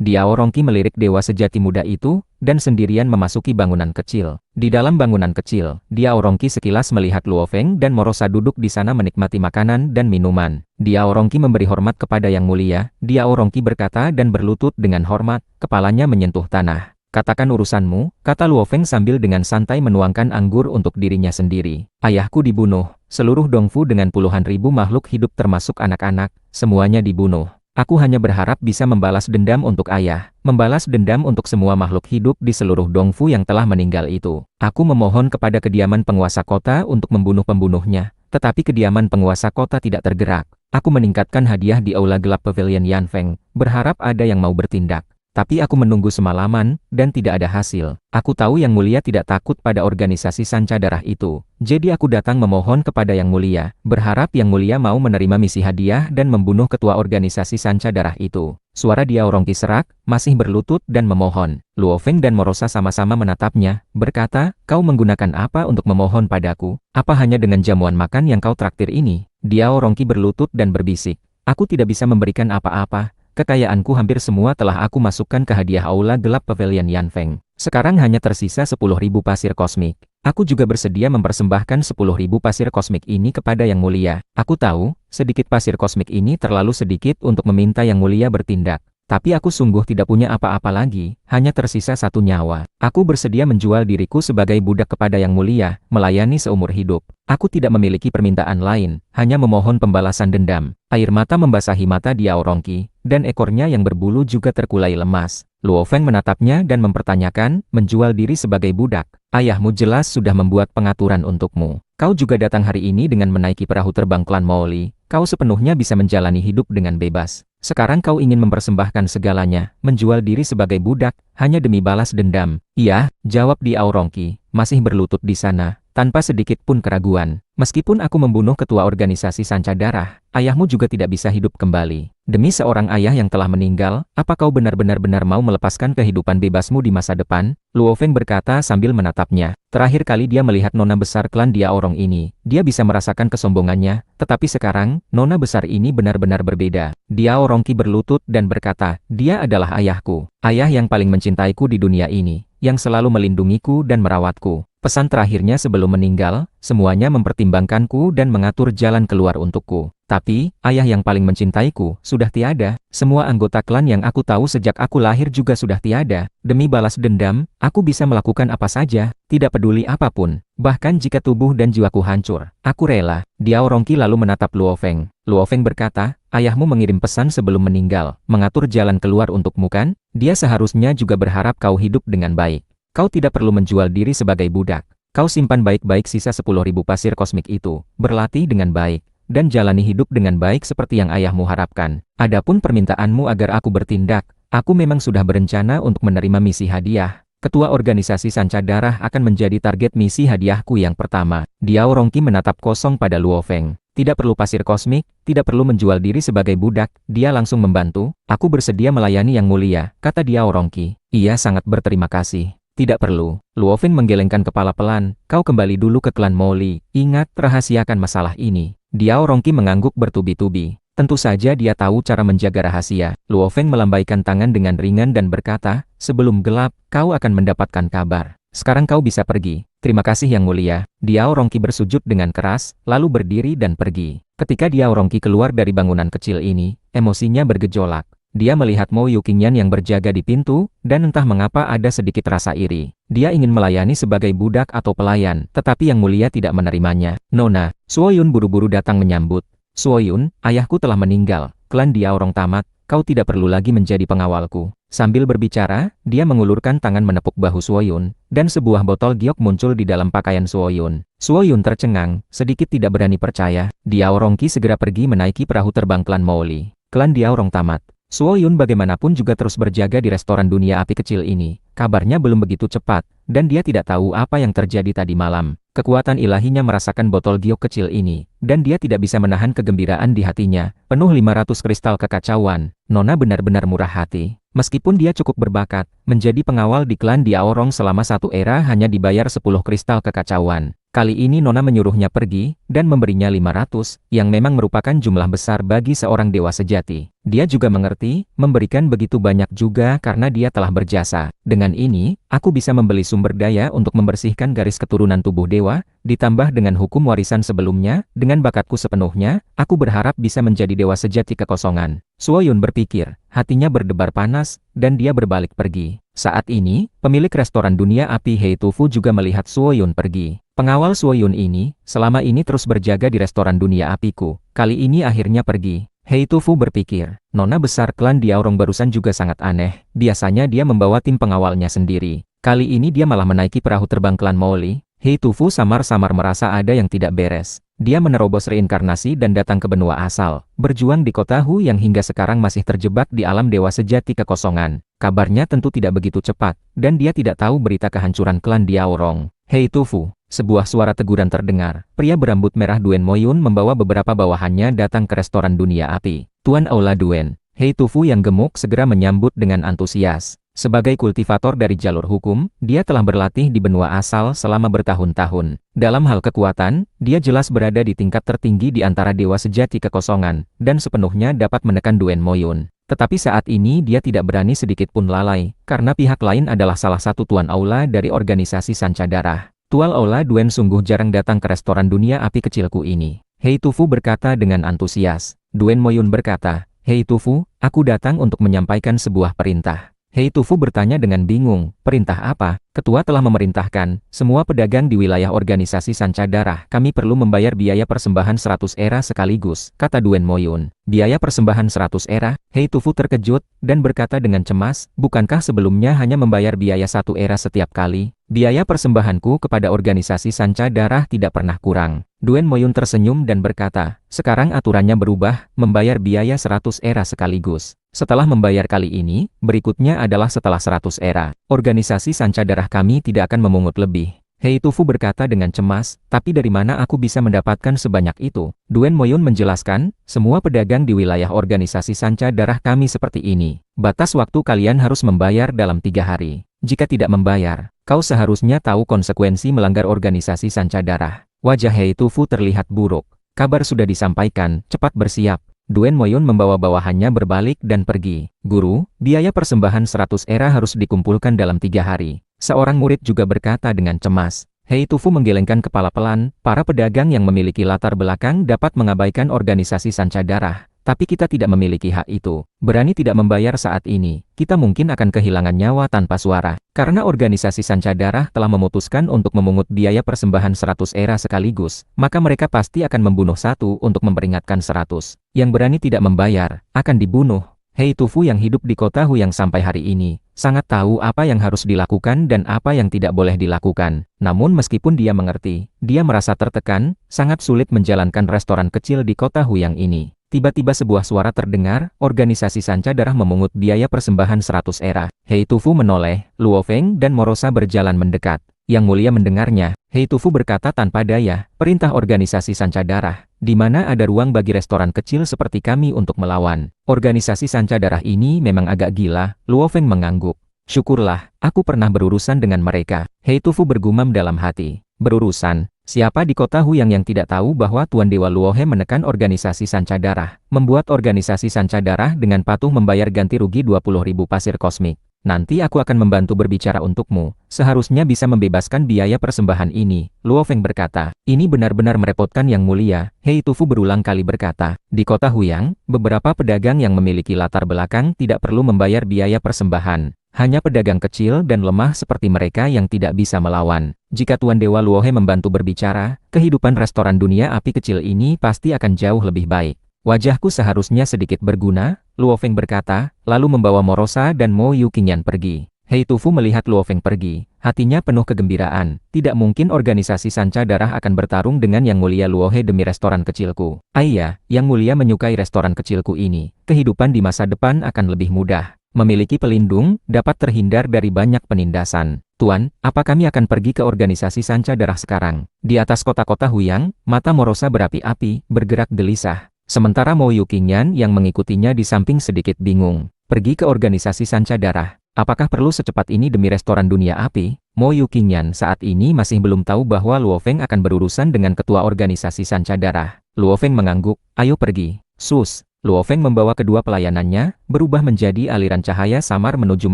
Speaker 1: Diao Rongqi melirik dewa sejati muda itu, dan sendirian memasuki bangunan kecil. Di dalam bangunan kecil, Diao Rongqi sekilas melihat Luo Feng dan Morosa duduk di sana menikmati makanan dan minuman. Diao Rongqi memberi hormat kepada Yang Mulia. Diao Rongqi berkata dan berlutut dengan hormat, kepalanya menyentuh tanah. Katakan urusanmu, kata Luo Feng sambil dengan santai menuangkan anggur untuk dirinya sendiri. Ayahku dibunuh, seluruh Dongfu dengan puluhan ribu makhluk hidup termasuk anak-anak, semuanya dibunuh. Aku hanya berharap bisa membalas dendam untuk ayah, membalas dendam untuk semua makhluk hidup di seluruh Dongfu yang telah meninggal itu. Aku memohon kepada kediaman penguasa kota untuk membunuh pembunuhnya, tetapi kediaman penguasa kota tidak tergerak. Aku meningkatkan hadiah di aula gelap Pavilion Yanfeng, berharap ada yang mau bertindak. Tapi aku menunggu semalaman, dan tidak ada hasil. Aku tahu Yang Mulia tidak takut pada organisasi Sanca Darah itu. Jadi aku datang memohon kepada Yang Mulia, berharap Yang Mulia mau menerima misi hadiah dan membunuh ketua organisasi Sanca Darah itu. Suara Diao Rongqi serak, masih berlutut dan memohon. Luo Feng dan Morosa sama-sama menatapnya, berkata, kau menggunakan apa untuk memohon padaku? Apa hanya dengan jamuan makan yang kau traktir ini? Diao Rongqi berlutut dan berbisik, aku tidak bisa memberikan apa-apa. Kekayaanku hampir semua telah aku masukkan ke hadiah aula gelap Pavilion Yanfeng. Sekarang hanya tersisa 10.000 pasir kosmik. Aku juga bersedia mempersembahkan 10.000 pasir kosmik ini kepada Yang Mulia. Aku tahu, sedikit pasir kosmik ini terlalu sedikit untuk meminta Yang Mulia bertindak. Tapi aku sungguh tidak punya apa-apa lagi, hanya tersisa satu nyawa. Aku bersedia menjual diriku sebagai budak kepada Yang Mulia, melayani seumur hidup. Aku tidak memiliki permintaan lain, hanya memohon pembalasan dendam. Air mata membasahi mata Diao Rongqi, dan ekornya yang berbulu juga terkulai lemas. Luo Feng menatapnya dan mempertanyakan, menjual diri sebagai budak. Ayahmu jelas sudah membuat pengaturan untukmu. Kau juga datang hari ini dengan menaiki perahu terbang klan Maoli. Kau sepenuhnya bisa menjalani hidup dengan bebas. Sekarang kau ingin mempersembahkan segalanya, menjual diri sebagai budak, hanya demi balas dendam. Iya, jawab Diao Rongqi, masih berlutut di sana, tanpa sedikit pun keraguan. Meskipun aku membunuh ketua organisasi Sanca Darah, ayahmu juga tidak bisa hidup kembali. Demi seorang ayah yang telah meninggal, apa kau benar-benar mau melepaskan kehidupan bebasmu di masa depan? Luo Feng berkata sambil menatapnya. Terakhir kali dia melihat nona besar klan Diao Rong ini, dia bisa merasakan kesombongannya, tetapi sekarang, nona besar ini benar-benar berbeda. Diao Rongqi berlutut dan berkata, dia adalah ayahku, ayah yang paling mencintaiku di dunia ini, yang selalu melindungiku dan merawatku. Pesan terakhirnya sebelum meninggal, semuanya mempertimbangkanku dan mengatur jalan keluar untukku. Tapi, ayah yang paling mencintaiku, sudah tiada. Semua anggota klan yang aku tahu sejak aku lahir juga sudah tiada. Demi balas dendam, aku bisa melakukan apa saja, tidak peduli apapun. Bahkan jika tubuh dan jiwaku hancur, aku rela. Diao Rongqi lalu menatap Luo Feng. Luo Feng berkata, ayahmu mengirim pesan sebelum meninggal, mengatur jalan keluar untukmu kan? Dia seharusnya juga berharap kau hidup dengan baik. Kau tidak perlu menjual diri sebagai budak. Kau simpan baik-baik sisa 10.000 pasir kosmik itu, berlatih dengan baik, dan jalani hidup dengan baik seperti yang ayahmu harapkan. Adapun permintaanmu agar aku bertindak, aku memang sudah berencana untuk menerima misi hadiah. Ketua organisasi Sanca Darah akan menjadi target misi hadiahku yang pertama. Diao Rongqi menatap kosong pada Luo Feng. Tidak perlu pasir kosmik, tidak perlu menjual diri sebagai budak, dia langsung membantu. Aku bersedia melayani Yang Mulia, kata Diao Rongqi. Ia sangat berterima kasih. Tidak perlu. Luo Feng menggelengkan kepala pelan. Kau kembali dulu ke klan Maoli. Ingat, rahasiakan masalah ini. Diao Rongqi mengangguk bertubi-tubi. Tentu saja dia tahu cara menjaga rahasia. Luo Feng melambaikan tangan dengan ringan dan berkata, sebelum gelap, kau akan mendapatkan kabar. Sekarang kau bisa pergi. Terima kasih Yang Mulia. Diao Rongqi bersujud dengan keras, lalu berdiri dan pergi. Ketika Diao Rongqi keluar dari bangunan kecil ini, emosinya bergejolak. Dia melihat Mo Yuqingyan yang berjaga di pintu, dan entah mengapa ada sedikit rasa iri. Dia ingin melayani sebagai budak atau pelayan, tetapi Yang Mulia tidak menerimanya. Nona, Suoyun buru-buru datang menyambut. Suoyun, ayahku telah meninggal, klan Diao Rong tamat, kau tidak perlu lagi menjadi pengawalku. Sambil berbicara, dia mengulurkan tangan menepuk bahu Suoyun, dan sebuah botol giok muncul di dalam pakaian Suoyun. Suoyun tercengang, sedikit tidak berani percaya. Diao Rongqi segera pergi menaiki perahu terbang klan Maoli. Klan Diao Rong tamat. Suoyun bagaimanapun juga terus berjaga di restoran dunia api kecil ini. Kabarnya belum begitu cepat, dan dia tidak tahu apa yang terjadi tadi malam. Kekuatan ilahinya merasakan botol giok kecil ini, dan dia tidak bisa menahan kegembiraan di hatinya. Penuh 500 kristal kekacauan, Nona benar-benar murah hati. Meskipun dia cukup berbakat, menjadi pengawal di klan Diaorong selama satu era hanya dibayar 10 kristal kekacauan. Kali ini Nona menyuruhnya pergi, dan memberinya 500, yang memang merupakan jumlah besar bagi seorang dewa sejati. Dia juga mengerti, memberikan begitu banyak juga karena dia telah berjasa. Dengan ini, aku bisa membeli sumber daya untuk membersihkan garis keturunan tubuh dewa, ditambah dengan hukum warisan sebelumnya, dengan bakatku sepenuhnya, aku berharap bisa menjadi dewa sejati kekosongan. Suoyun berpikir, hatinya berdebar panas, dan dia berbalik pergi. Saat ini, pemilik restoran dunia api Hei Tufu juga melihat Suoyun pergi. Pengawal Suoyun ini, selama ini terus berjaga di restoran dunia apiku. Kali ini akhirnya pergi. Hei Tufu berpikir, nona besar klan Diaorong barusan juga sangat aneh. Biasanya dia membawa tim pengawalnya sendiri. Kali ini dia malah menaiki perahu terbang klan Moli. Hei Tufu samar-samar merasa ada yang tidak beres. Dia menerobos reinkarnasi dan datang ke benua asal, berjuang di kota Hu yang hingga sekarang masih terjebak di alam dewa sejati kekosongan. Kabarnya tentu tidak begitu cepat, dan dia tidak tahu berita kehancuran klan Diaorong. Hei Tufu, sebuah suara teguran terdengar. Pria berambut merah Duen Moyun membawa beberapa bawahannya datang ke restoran dunia api. Tuan Aula Duen. Hei Tufu yang gemuk segera menyambut dengan antusias. Sebagai kultivator dari jalur hukum, dia telah berlatih di benua asal selama bertahun-tahun. Dalam hal kekuatan, dia jelas berada di tingkat tertinggi di antara dewa sejati kekosongan, dan sepenuhnya dapat menekan Duen Moyun. Tetapi saat ini dia tidak berani sedikit pun lalai, karena pihak lain adalah salah satu tuan aula dari organisasi Sanca Darah. Tuan Aula Duen sungguh jarang datang ke restoran dunia api kecilku ini. Hei Tufu berkata dengan antusias. Duen Moyun berkata, Hei Tufu, aku datang untuk menyampaikan sebuah perintah. Hei Tufu bertanya dengan bingung, perintah apa? Ketua telah memerintahkan, semua pedagang di wilayah organisasi Sanca Darah, kami perlu membayar biaya persembahan 100 era sekaligus, kata Duen Moyun. Biaya persembahan 100 era? Hei Tufu terkejut, dan berkata dengan cemas, bukankah sebelumnya hanya membayar biaya 1 era setiap kali? Biaya persembahanku kepada organisasi Sanca Darah tidak pernah kurang. Duen Moyun tersenyum dan berkata, sekarang aturannya berubah, membayar biaya 100 era sekaligus. Setelah membayar kali ini, berikutnya adalah setelah 100 era. Organisasi Sanca Darah kami tidak akan memungut lebih. Hei Tufu berkata dengan cemas, tapi dari mana aku bisa mendapatkan sebanyak itu? Duen Moyun menjelaskan, semua pedagang di wilayah organisasi Sanca Darah kami seperti ini. Batas waktu kalian harus membayar dalam 3 hari. Jika tidak membayar, kau seharusnya tahu konsekuensi melanggar organisasi Sanca Darah. Wajah Hei Tufu terlihat buruk. Kabar sudah disampaikan, cepat bersiap. Duen Moyun membawa bawahannya berbalik dan pergi. Guru, biaya persembahan 100 era harus dikumpulkan dalam 3 hari. Seorang murid juga berkata dengan cemas. Hei Tufu menggelengkan kepala pelan, para pedagang yang memiliki latar belakang dapat mengabaikan organisasi Sanca Darah. Tapi kita tidak memiliki hak itu. Berani tidak membayar saat ini, kita mungkin akan kehilangan nyawa tanpa suara. Karena organisasi Sanca Darah telah memutuskan untuk memungut biaya persembahan 100 era sekaligus, maka mereka pasti akan membunuh satu untuk memperingatkan 100. Yang berani tidak membayar, akan dibunuh. Hei Tufu yang hidup di kota Hu yang sampai hari ini, sangat tahu apa yang harus dilakukan dan apa yang tidak boleh dilakukan. Namun meskipun dia mengerti, dia merasa tertekan, sangat sulit menjalankan restoran kecil di kota Hu yang ini. Tiba-tiba sebuah suara terdengar, organisasi Sanca Darah memungut biaya persembahan 100 era. Hei Tufu menoleh, Luo Feng dan Morosa berjalan mendekat. Yang mulia mendengarnya, Hei Tufu berkata tanpa daya, perintah organisasi Sanca Darah, di mana ada ruang bagi restoran kecil seperti kami untuk melawan. Organisasi Sanca Darah ini memang agak gila, Luo Feng mengangguk. Syukurlah, aku pernah berurusan dengan mereka. Hei Tufu bergumam dalam hati. Berurusan? Siapa di kota Hu yang tidak tahu bahwa Tuan Dewa Luohe menekan organisasi Sanca Darah, membuat organisasi Sanca Darah dengan patuh membayar ganti rugi 20.000 pasir kosmik. Nanti aku akan membantu berbicara untukmu, seharusnya bisa membebaskan biaya persembahan ini, Luo Feng berkata. Ini benar-benar merepotkan Yang Mulia, Hei Tufu berulang kali berkata. Di kota Huyang, beberapa pedagang yang memiliki latar belakang tidak perlu membayar biaya persembahan. Hanya pedagang kecil dan lemah seperti mereka yang tidak bisa melawan. Jika Tuan Dewa Luohe membantu berbicara, kehidupan restoran dunia api kecil ini pasti akan jauh lebih baik. Wajahku seharusnya sedikit berguna, Luo Feng berkata, lalu membawa Morosa dan Mo Yuqingyan pergi. Hei Tufu melihat Luo Feng pergi, hatinya penuh kegembiraan. Tidak mungkin organisasi Sanca Darah akan bertarung dengan Yang Mulia Luohe demi restoran kecilku. Ayah, Yang Mulia menyukai restoran kecilku ini. Kehidupan di masa depan akan lebih mudah. Memiliki pelindung, dapat terhindar dari banyak penindasan. Tuan, apa kami akan pergi ke organisasi Sanca Darah sekarang? Di atas kota-kota Huyang, mata Morosa berapi-api, bergerak gelisah. Sementara Mo Yuqingyan yang mengikutinya di samping sedikit bingung. Pergi ke organisasi Sanca Darah. Apakah perlu secepat ini demi restoran dunia api? Mo Yuqingyan saat ini masih belum tahu bahwa Luo Feng akan berurusan dengan ketua organisasi Sanca Darah. Luo Feng mengangguk, ayo pergi. Sus. Luo Feng membawa kedua pelayanannya, berubah menjadi aliran cahaya samar menuju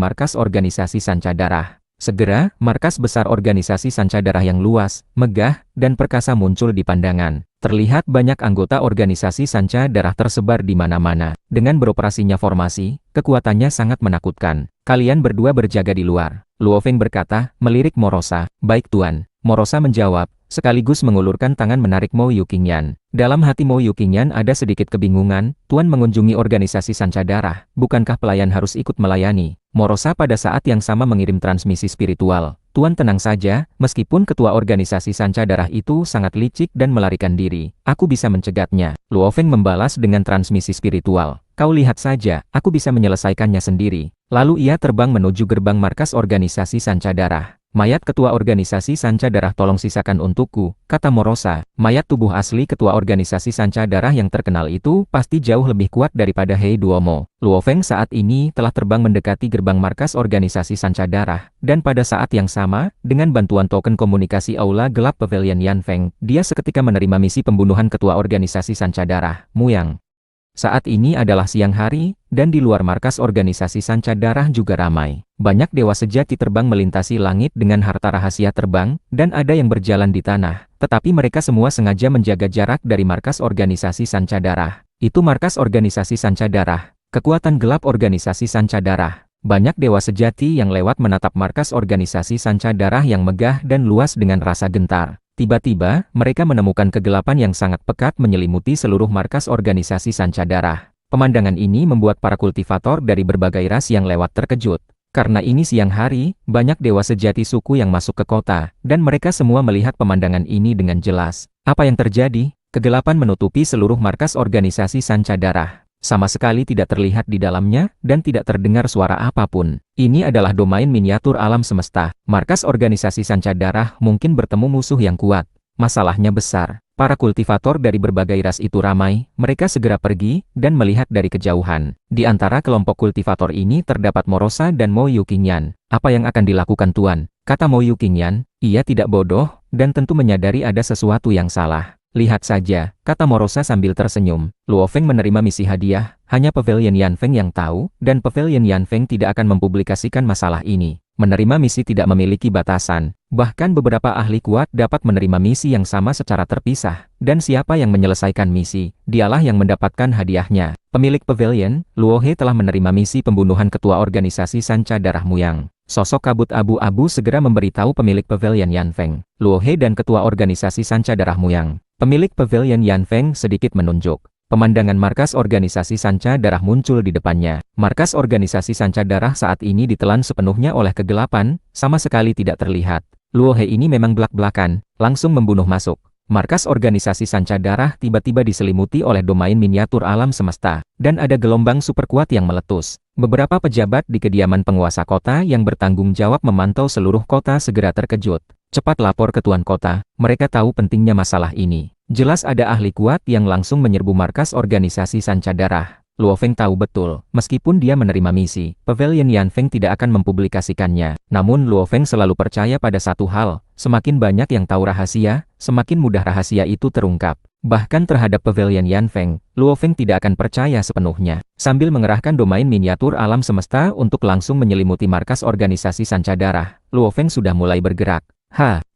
Speaker 1: markas organisasi Sanca Darah. Segera, markas besar organisasi Sanca Darah yang luas, megah, dan perkasa muncul di pandangan. Terlihat banyak anggota organisasi Sanca Darah tersebar di mana-mana. Dengan beroperasinya formasi, kekuatannya sangat menakutkan. Kalian berdua berjaga di luar. Luo Feng berkata, melirik Morosa. Baik Tuan. Morosa menjawab, sekaligus mengulurkan tangan menarik Mo Yuqingyan. Dalam hati Mo Yuqingyan ada sedikit kebingungan, Tuan mengunjungi organisasi Sanca Darah, bukankah pelayan harus ikut melayani? Morosa pada saat yang sama mengirim transmisi spiritual. Tuan tenang saja, meskipun ketua organisasi Sanca Darah itu sangat licik dan melarikan diri, aku bisa mencegatnya. Luo Feng membalas dengan transmisi spiritual. Kau lihat saja, aku bisa menyelesaikannya sendiri. Lalu ia terbang menuju gerbang markas organisasi Sanca Darah. Mayat ketua organisasi Sanca Darah tolong sisakan untukku, kata Morosa. Mayat tubuh asli ketua organisasi Sanca Darah yang terkenal itu pasti jauh lebih kuat daripada Hei Duomo. Luo Feng saat ini telah terbang mendekati gerbang markas organisasi Sanca Darah, dan pada saat yang sama, dengan bantuan token komunikasi Aula Gelap Pavilion Yanfeng, dia seketika menerima misi pembunuhan ketua organisasi Sanca Darah, Muyang. Saat ini adalah siang hari, dan di luar markas organisasi Sanca Darah juga ramai. Banyak dewa sejati terbang melintasi langit dengan harta rahasia terbang, dan ada yang berjalan di tanah. Tetapi mereka semua sengaja menjaga jarak dari markas organisasi Sanca Darah. Itu markas organisasi Sanca Darah. Kekuatan gelap organisasi Sanca Darah. Banyak dewa sejati yang lewat menatap markas organisasi Sanca Darah yang megah dan luas dengan rasa gentar. Tiba-tiba, mereka menemukan kegelapan yang sangat pekat menyelimuti seluruh markas organisasi Sanca Darah. Pemandangan ini membuat para kultivator dari berbagai ras yang lewat terkejut. Karena ini siang hari, banyak dewa sejati suku yang masuk ke kota, dan mereka semua melihat pemandangan ini dengan jelas. Apa yang terjadi? Kegelapan menutupi seluruh markas organisasi Sanca Darah. Sama sekali tidak terlihat di dalamnya, dan tidak terdengar suara apapun. Ini adalah domain miniatur alam semesta. Markas organisasi Sanca Darah mungkin bertemu musuh yang kuat. Masalahnya besar. Para kultivator dari berbagai ras itu ramai, mereka segera pergi, dan melihat dari kejauhan. Di antara kelompok kultivator ini terdapat Morosa dan Mo Yuqingyan. Apa yang akan dilakukan Tuan? Kata Mo Yuqingyan, ia tidak bodoh, dan tentu menyadari ada sesuatu yang salah. Lihat saja, kata Morosa sambil tersenyum. Luo Feng menerima misi hadiah, hanya Pavilion Yanfeng yang tahu, dan Pavilion Yanfeng tidak akan mempublikasikan masalah ini. Menerima misi tidak memiliki batasan, bahkan beberapa ahli kuat dapat menerima misi yang sama secara terpisah, dan siapa yang menyelesaikan misi, dialah yang mendapatkan hadiahnya. Pemilik Pavilion, Luo He telah menerima misi pembunuhan ketua organisasi Sanca Darah Muyang. Sosok kabut abu-abu segera memberitahu pemilik Pavilion Yanfeng, Luo He dan ketua organisasi Sanca Darah Muyang. Pemilik Pavilion Yanfeng sedikit menunjuk. Pemandangan markas organisasi Sanca Darah muncul di depannya. Markas organisasi Sanca Darah saat ini ditelan sepenuhnya oleh kegelapan, sama sekali tidak terlihat. Luo He ini memang belak-belakan, langsung membunuh masuk. Markas organisasi Sanca Darah tiba-tiba diselimuti oleh domain miniatur alam semesta, dan ada gelombang super kuat yang meletus. Beberapa pejabat di kediaman penguasa kota yang bertanggung jawab memantau seluruh kota segera terkejut. Cepat lapor ke Tuan Kota, mereka tahu pentingnya masalah ini. Jelas ada ahli kuat yang langsung menyerbu markas organisasi Sanca Darah. Luo Feng tahu betul, meskipun dia menerima misi, Pavilion Yanfeng tidak akan mempublikasikannya. Namun Luo Feng selalu percaya pada satu hal, semakin banyak yang tahu rahasia, semakin mudah rahasia itu terungkap. Bahkan terhadap Pavilion Yanfeng, Luo Feng tidak akan percaya sepenuhnya. Sambil mengerahkan domain miniatur alam semesta untuk langsung menyelimuti markas organisasi Sanca Darah, Luo Feng sudah mulai bergerak.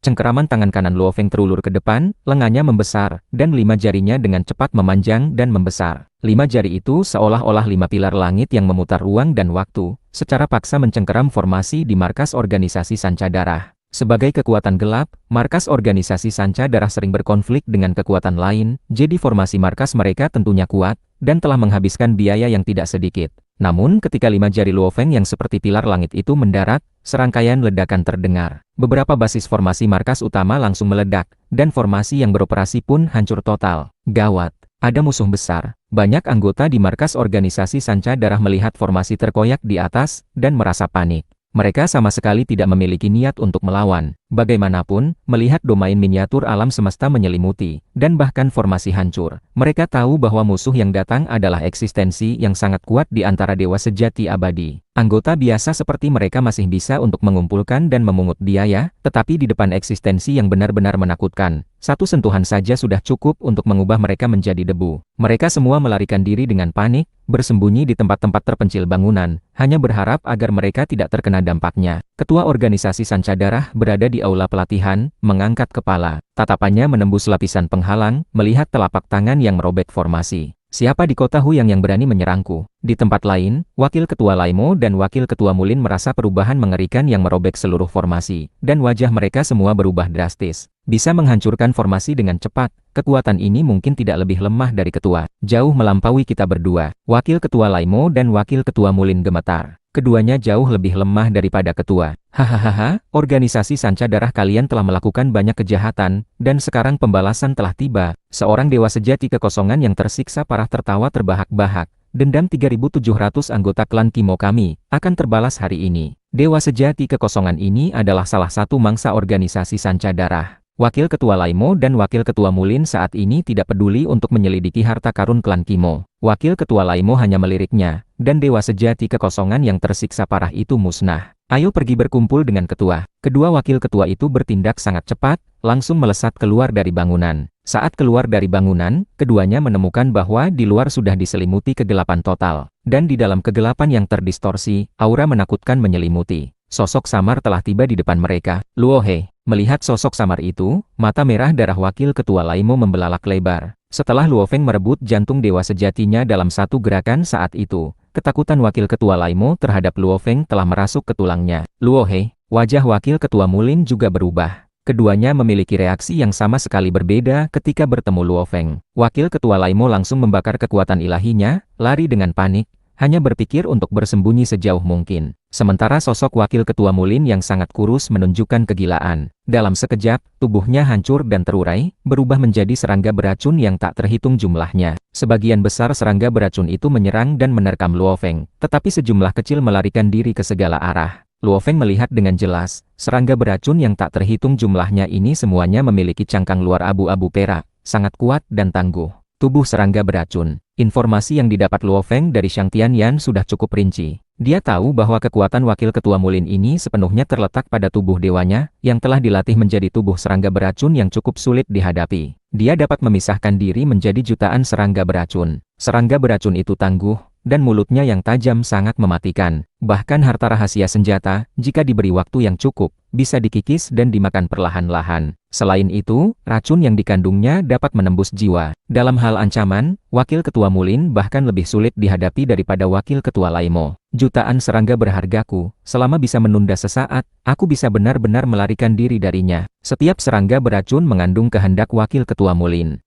Speaker 1: Cengkeraman tangan kanan Luo Feng terulur ke depan, lengannya membesar, dan 5 jarinya dengan cepat memanjang dan membesar. 5 jari itu seolah-olah 5 pilar langit yang memutar ruang dan waktu, secara paksa mencengkeram formasi di markas organisasi Sanca Darah. Sebagai kekuatan gelap, markas organisasi Sanca Darah sering berkonflik dengan kekuatan lain, jadi formasi markas mereka tentunya kuat, dan telah menghabiskan biaya yang tidak sedikit. Namun ketika 5 jari Luo Feng yang seperti pilar langit itu mendarat, serangkaian ledakan terdengar. Beberapa basis formasi markas utama langsung meledak, dan formasi yang beroperasi pun hancur total. Gawat, ada musuh besar. Banyak anggota di markas organisasi Sanca Darah melihat formasi terkoyak di atas, dan merasa panik. Mereka sama sekali tidak memiliki niat untuk melawan. Bagaimanapun, melihat domain miniatur alam semesta menyelimuti, dan bahkan formasi hancur, mereka tahu bahwa musuh yang datang adalah eksistensi yang sangat kuat di antara dewa sejati abadi. Anggota biasa seperti mereka masih bisa untuk mengumpulkan dan memungut biaya, tetapi di depan eksistensi yang benar-benar menakutkan, satu sentuhan saja sudah cukup untuk mengubah mereka menjadi debu. Mereka semua melarikan diri dengan panik, bersembunyi di tempat-tempat terpencil bangunan, hanya berharap agar mereka tidak terkena dampaknya. Ketua organisasi Sanca Darah berada di aula pelatihan, mengangkat kepala. Tatapannya menembus lapisan penghalang, melihat telapak tangan yang merobek formasi. Siapa di kota Huyang yang berani menyerangku? Di tempat lain, Wakil Ketua Laimo dan Wakil Ketua Mulin merasa perubahan mengerikan yang merobek seluruh formasi, dan wajah mereka semua berubah drastis. Bisa menghancurkan formasi dengan cepat, kekuatan ini mungkin tidak lebih lemah dari ketua. Jauh melampaui kita berdua. Wakil Ketua Laimo dan Wakil Ketua Mulin gemetar. Keduanya jauh lebih lemah daripada ketua. Hahaha, organisasi Sanca Darah kalian telah melakukan banyak kejahatan, dan sekarang pembalasan telah tiba. Seorang dewa sejati kekosongan yang tersiksa parah tertawa terbahak-bahak. Dendam 3.700 anggota klan Kimo kami akan terbalas hari ini. Dewa sejati kekosongan ini adalah salah satu mangsa organisasi Sanca Darah. Wakil Ketua Laimo dan Wakil Ketua Mulin saat ini tidak peduli untuk menyelidiki harta karun klan Kimo. Wakil Ketua Laimo hanya meliriknya, dan dewa sejati kekosongan yang tersiksa parah itu musnah. Ayo pergi berkumpul dengan ketua. Kedua wakil ketua itu bertindak sangat cepat, langsung melesat keluar dari bangunan. Saat keluar dari bangunan, keduanya menemukan bahwa di luar sudah diselimuti kegelapan total. Dan di dalam kegelapan yang terdistorsi, aura menakutkan menyelimuti. Sosok samar telah tiba di depan mereka. Luohe, melihat sosok samar itu, mata merah darah wakil ketua Laimo membelalak lebar. Setelah Luofeng merebut jantung dewa sejatinya dalam satu gerakan saat itu, ketakutan wakil ketua Laimo terhadap Luofeng telah merasuk ke tulangnya. Luohe, wajah wakil ketua Mulin juga berubah. Keduanya memiliki reaksi yang sama sekali berbeda ketika bertemu Luofeng. Wakil ketua Laimo langsung membakar kekuatan ilahinya, lari dengan panik, hanya berpikir untuk bersembunyi sejauh mungkin. Sementara sosok wakil ketua Mulin yang sangat kurus menunjukkan kegilaan. Dalam sekejap, tubuhnya hancur dan terurai, berubah menjadi serangga beracun yang tak terhitung jumlahnya. Sebagian besar serangga beracun itu menyerang dan menerkam Luofeng, tetapi sejumlah kecil melarikan diri ke segala arah. Luofeng melihat dengan jelas, serangga beracun yang tak terhitung jumlahnya ini semuanya memiliki cangkang luar abu-abu perak, sangat kuat dan tangguh. Tubuh serangga beracun. Informasi yang didapat Luofeng dari Shang Tianyan sudah cukup rinci. Dia tahu bahwa kekuatan wakil ketua Mulin ini sepenuhnya terletak pada tubuh dewanya, yang telah dilatih menjadi tubuh serangga beracun yang cukup sulit dihadapi. Dia dapat memisahkan diri menjadi jutaan serangga beracun. Serangga beracun itu tangguh, dan mulutnya yang tajam sangat mematikan. Bahkan harta rahasia senjata, jika diberi waktu yang cukup, bisa dikikis dan dimakan perlahan-lahan. Selain itu, racun yang dikandungnya dapat menembus jiwa. Dalam hal ancaman, wakil ketua Mulin bahkan lebih sulit dihadapi daripada wakil ketua Laimo. Jutaan serangga berhargaku, selama bisa menunda sesaat, aku bisa benar-benar melarikan diri darinya. Setiap serangga beracun mengandung kehendak wakil ketua Mulin.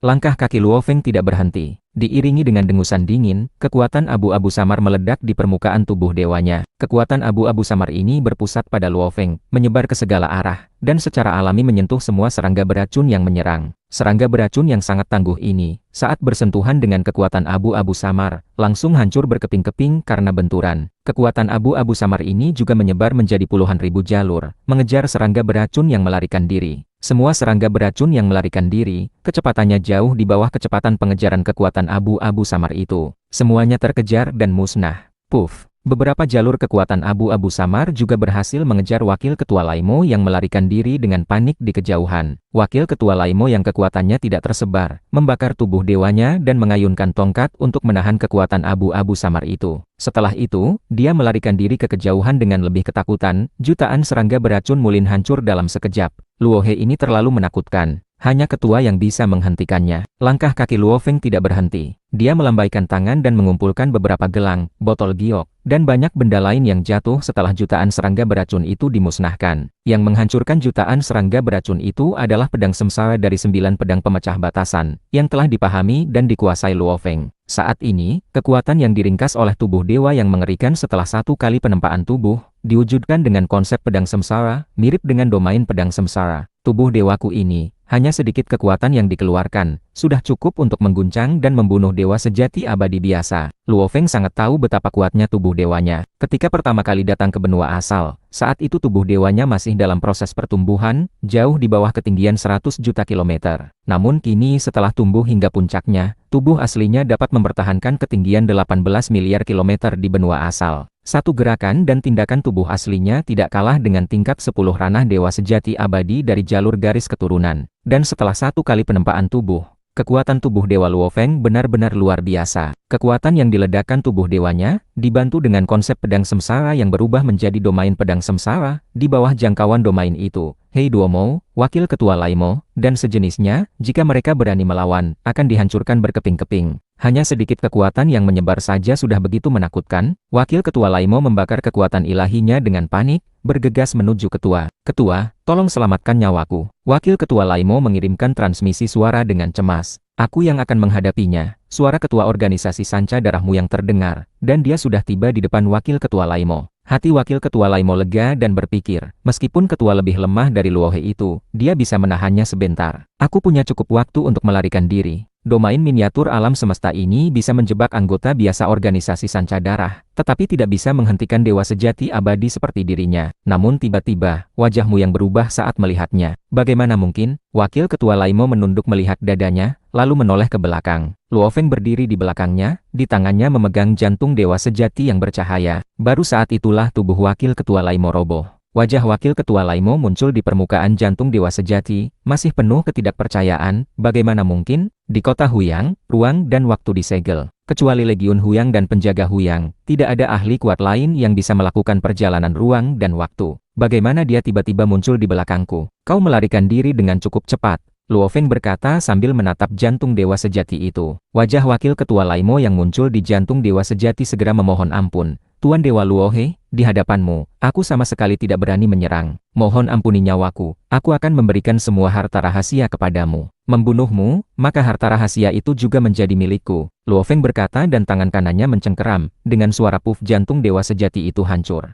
Speaker 1: Langkah kaki Luofeng tidak berhenti. Diiringi dengan dengusan dingin, kekuatan abu-abu samar meledak di permukaan tubuh dewanya. Kekuatan abu-abu samar ini berpusat pada Luofeng, menyebar ke segala arah, dan secara alami menyentuh semua serangga beracun yang menyerang. Serangga beracun yang sangat tangguh ini, saat bersentuhan dengan kekuatan abu-abu samar, langsung hancur berkeping-keping karena benturan. Kekuatan abu-abu samar ini juga menyebar menjadi puluhan ribu jalur, mengejar serangga beracun yang melarikan diri. Semua serangga beracun yang melarikan diri, kecepatannya jauh di bawah kecepatan pengejaran kekuatan abu-abu samar itu. Semuanya terkejar dan musnah. Puff. Beberapa jalur kekuatan abu-abu samar juga berhasil mengejar wakil ketua Laimo yang melarikan diri dengan panik di kejauhan. Wakil ketua Laimo yang kekuatannya tidak tersebar, membakar tubuh dewanya dan mengayunkan tongkat untuk menahan kekuatan abu-abu samar itu. Setelah itu, dia melarikan diri ke kejauhan dengan lebih ketakutan. Jutaan serangga beracun Mulin hancur dalam sekejap. Luohe ini terlalu menakutkan. Hanya ketua yang bisa menghentikannya. Langkah kaki Luofeng tidak berhenti. Dia melambaikan tangan dan mengumpulkan beberapa gelang, botol giok, dan banyak benda lain yang jatuh setelah jutaan serangga beracun itu dimusnahkan. Yang menghancurkan jutaan serangga beracun itu adalah pedang semsara dari 9 pedang pemecah batasan, yang telah dipahami dan dikuasai Luofeng. Saat ini, kekuatan yang diringkas oleh tubuh dewa yang mengerikan setelah satu kali penempaan tubuh, diwujudkan dengan konsep pedang semsara, mirip dengan domain pedang semsara. Tubuh dewaku ini Hanya sedikit kekuatan yang dikeluarkan, sudah cukup untuk mengguncang dan membunuh dewa sejati abadi biasa. Luo Feng sangat tahu betapa kuatnya tubuh dewanya. Ketika pertama kali datang ke benua asal, saat itu tubuh dewanya masih dalam proses pertumbuhan, jauh di bawah ketinggian 100 juta kilometer. Namun kini setelah tumbuh hingga puncaknya, tubuh aslinya dapat mempertahankan ketinggian 18 miliar kilometer di benua asal. Satu gerakan dan tindakan tubuh aslinya tidak kalah dengan tingkat 10 ranah dewa sejati abadi dari jalur garis keturunan. Dan setelah satu kali penempaan tubuh, kekuatan tubuh Dewa Luo Feng benar-benar luar biasa. Kekuatan yang diledakkan tubuh dewanya, dibantu dengan konsep pedang semsara yang berubah menjadi domain pedang semsara, di bawah jangkauan domain itu. Hei Duomo, Wakil Ketua Laimo, dan sejenisnya, jika mereka berani melawan, akan dihancurkan berkeping-keping. Hanya sedikit kekuatan yang menyebar saja sudah begitu menakutkan. Wakil Ketua Laimo membakar kekuatan ilahinya dengan panik, bergegas menuju ketua. Ketua, tolong selamatkan nyawaku. Wakil Ketua Laimo mengirimkan transmisi suara dengan cemas. Aku yang akan menghadapinya. Suara ketua organisasi Sanca Darahmu yang terdengar, dan dia sudah tiba di depan Wakil Ketua Laimo. Hati Wakil Ketua Laimo lega dan berpikir, meskipun ketua lebih lemah dari Luohe itu, dia bisa menahannya sebentar. Aku punya cukup waktu untuk melarikan diri. Domain miniatur alam semesta ini bisa menjebak anggota biasa organisasi Sanca Darah, tetapi tidak bisa menghentikan dewa sejati abadi seperti dirinya. Namun tiba-tiba, wajahmu yang berubah saat melihatnya. Bagaimana mungkin? Wakil Ketua Laimo menunduk melihat dadanya, lalu menoleh ke belakang. Luo Feng berdiri di belakangnya, di tangannya memegang jantung dewa sejati yang bercahaya. Baru saat itulah tubuh Wakil Ketua Laimo roboh. Wajah Wakil Ketua Laimo muncul di permukaan jantung dewa sejati, masih penuh ketidakpercayaan. Bagaimana mungkin? Di kota Huyang, ruang dan waktu disegel. Kecuali Legiun Huyang dan penjaga Huyang, tidak ada ahli kuat lain yang bisa melakukan perjalanan ruang dan waktu. Bagaimana dia tiba-tiba muncul di belakangku? Kau melarikan diri dengan cukup cepat. Luo Feng berkata sambil menatap jantung dewa sejati itu. Wajah Wakil Ketua Laimo yang muncul di jantung dewa sejati segera memohon ampun. Tuan Dewa Luohe, di hadapanmu, aku sama sekali tidak berani menyerang. Mohon ampuni nyawaku, aku akan memberikan semua harta rahasia kepadamu. Membunuhmu, maka harta rahasia itu juga menjadi milikku. Luo Feng berkata dan tangan kanannya mencengkeram, dengan suara puff jantung dewa sejati itu hancur.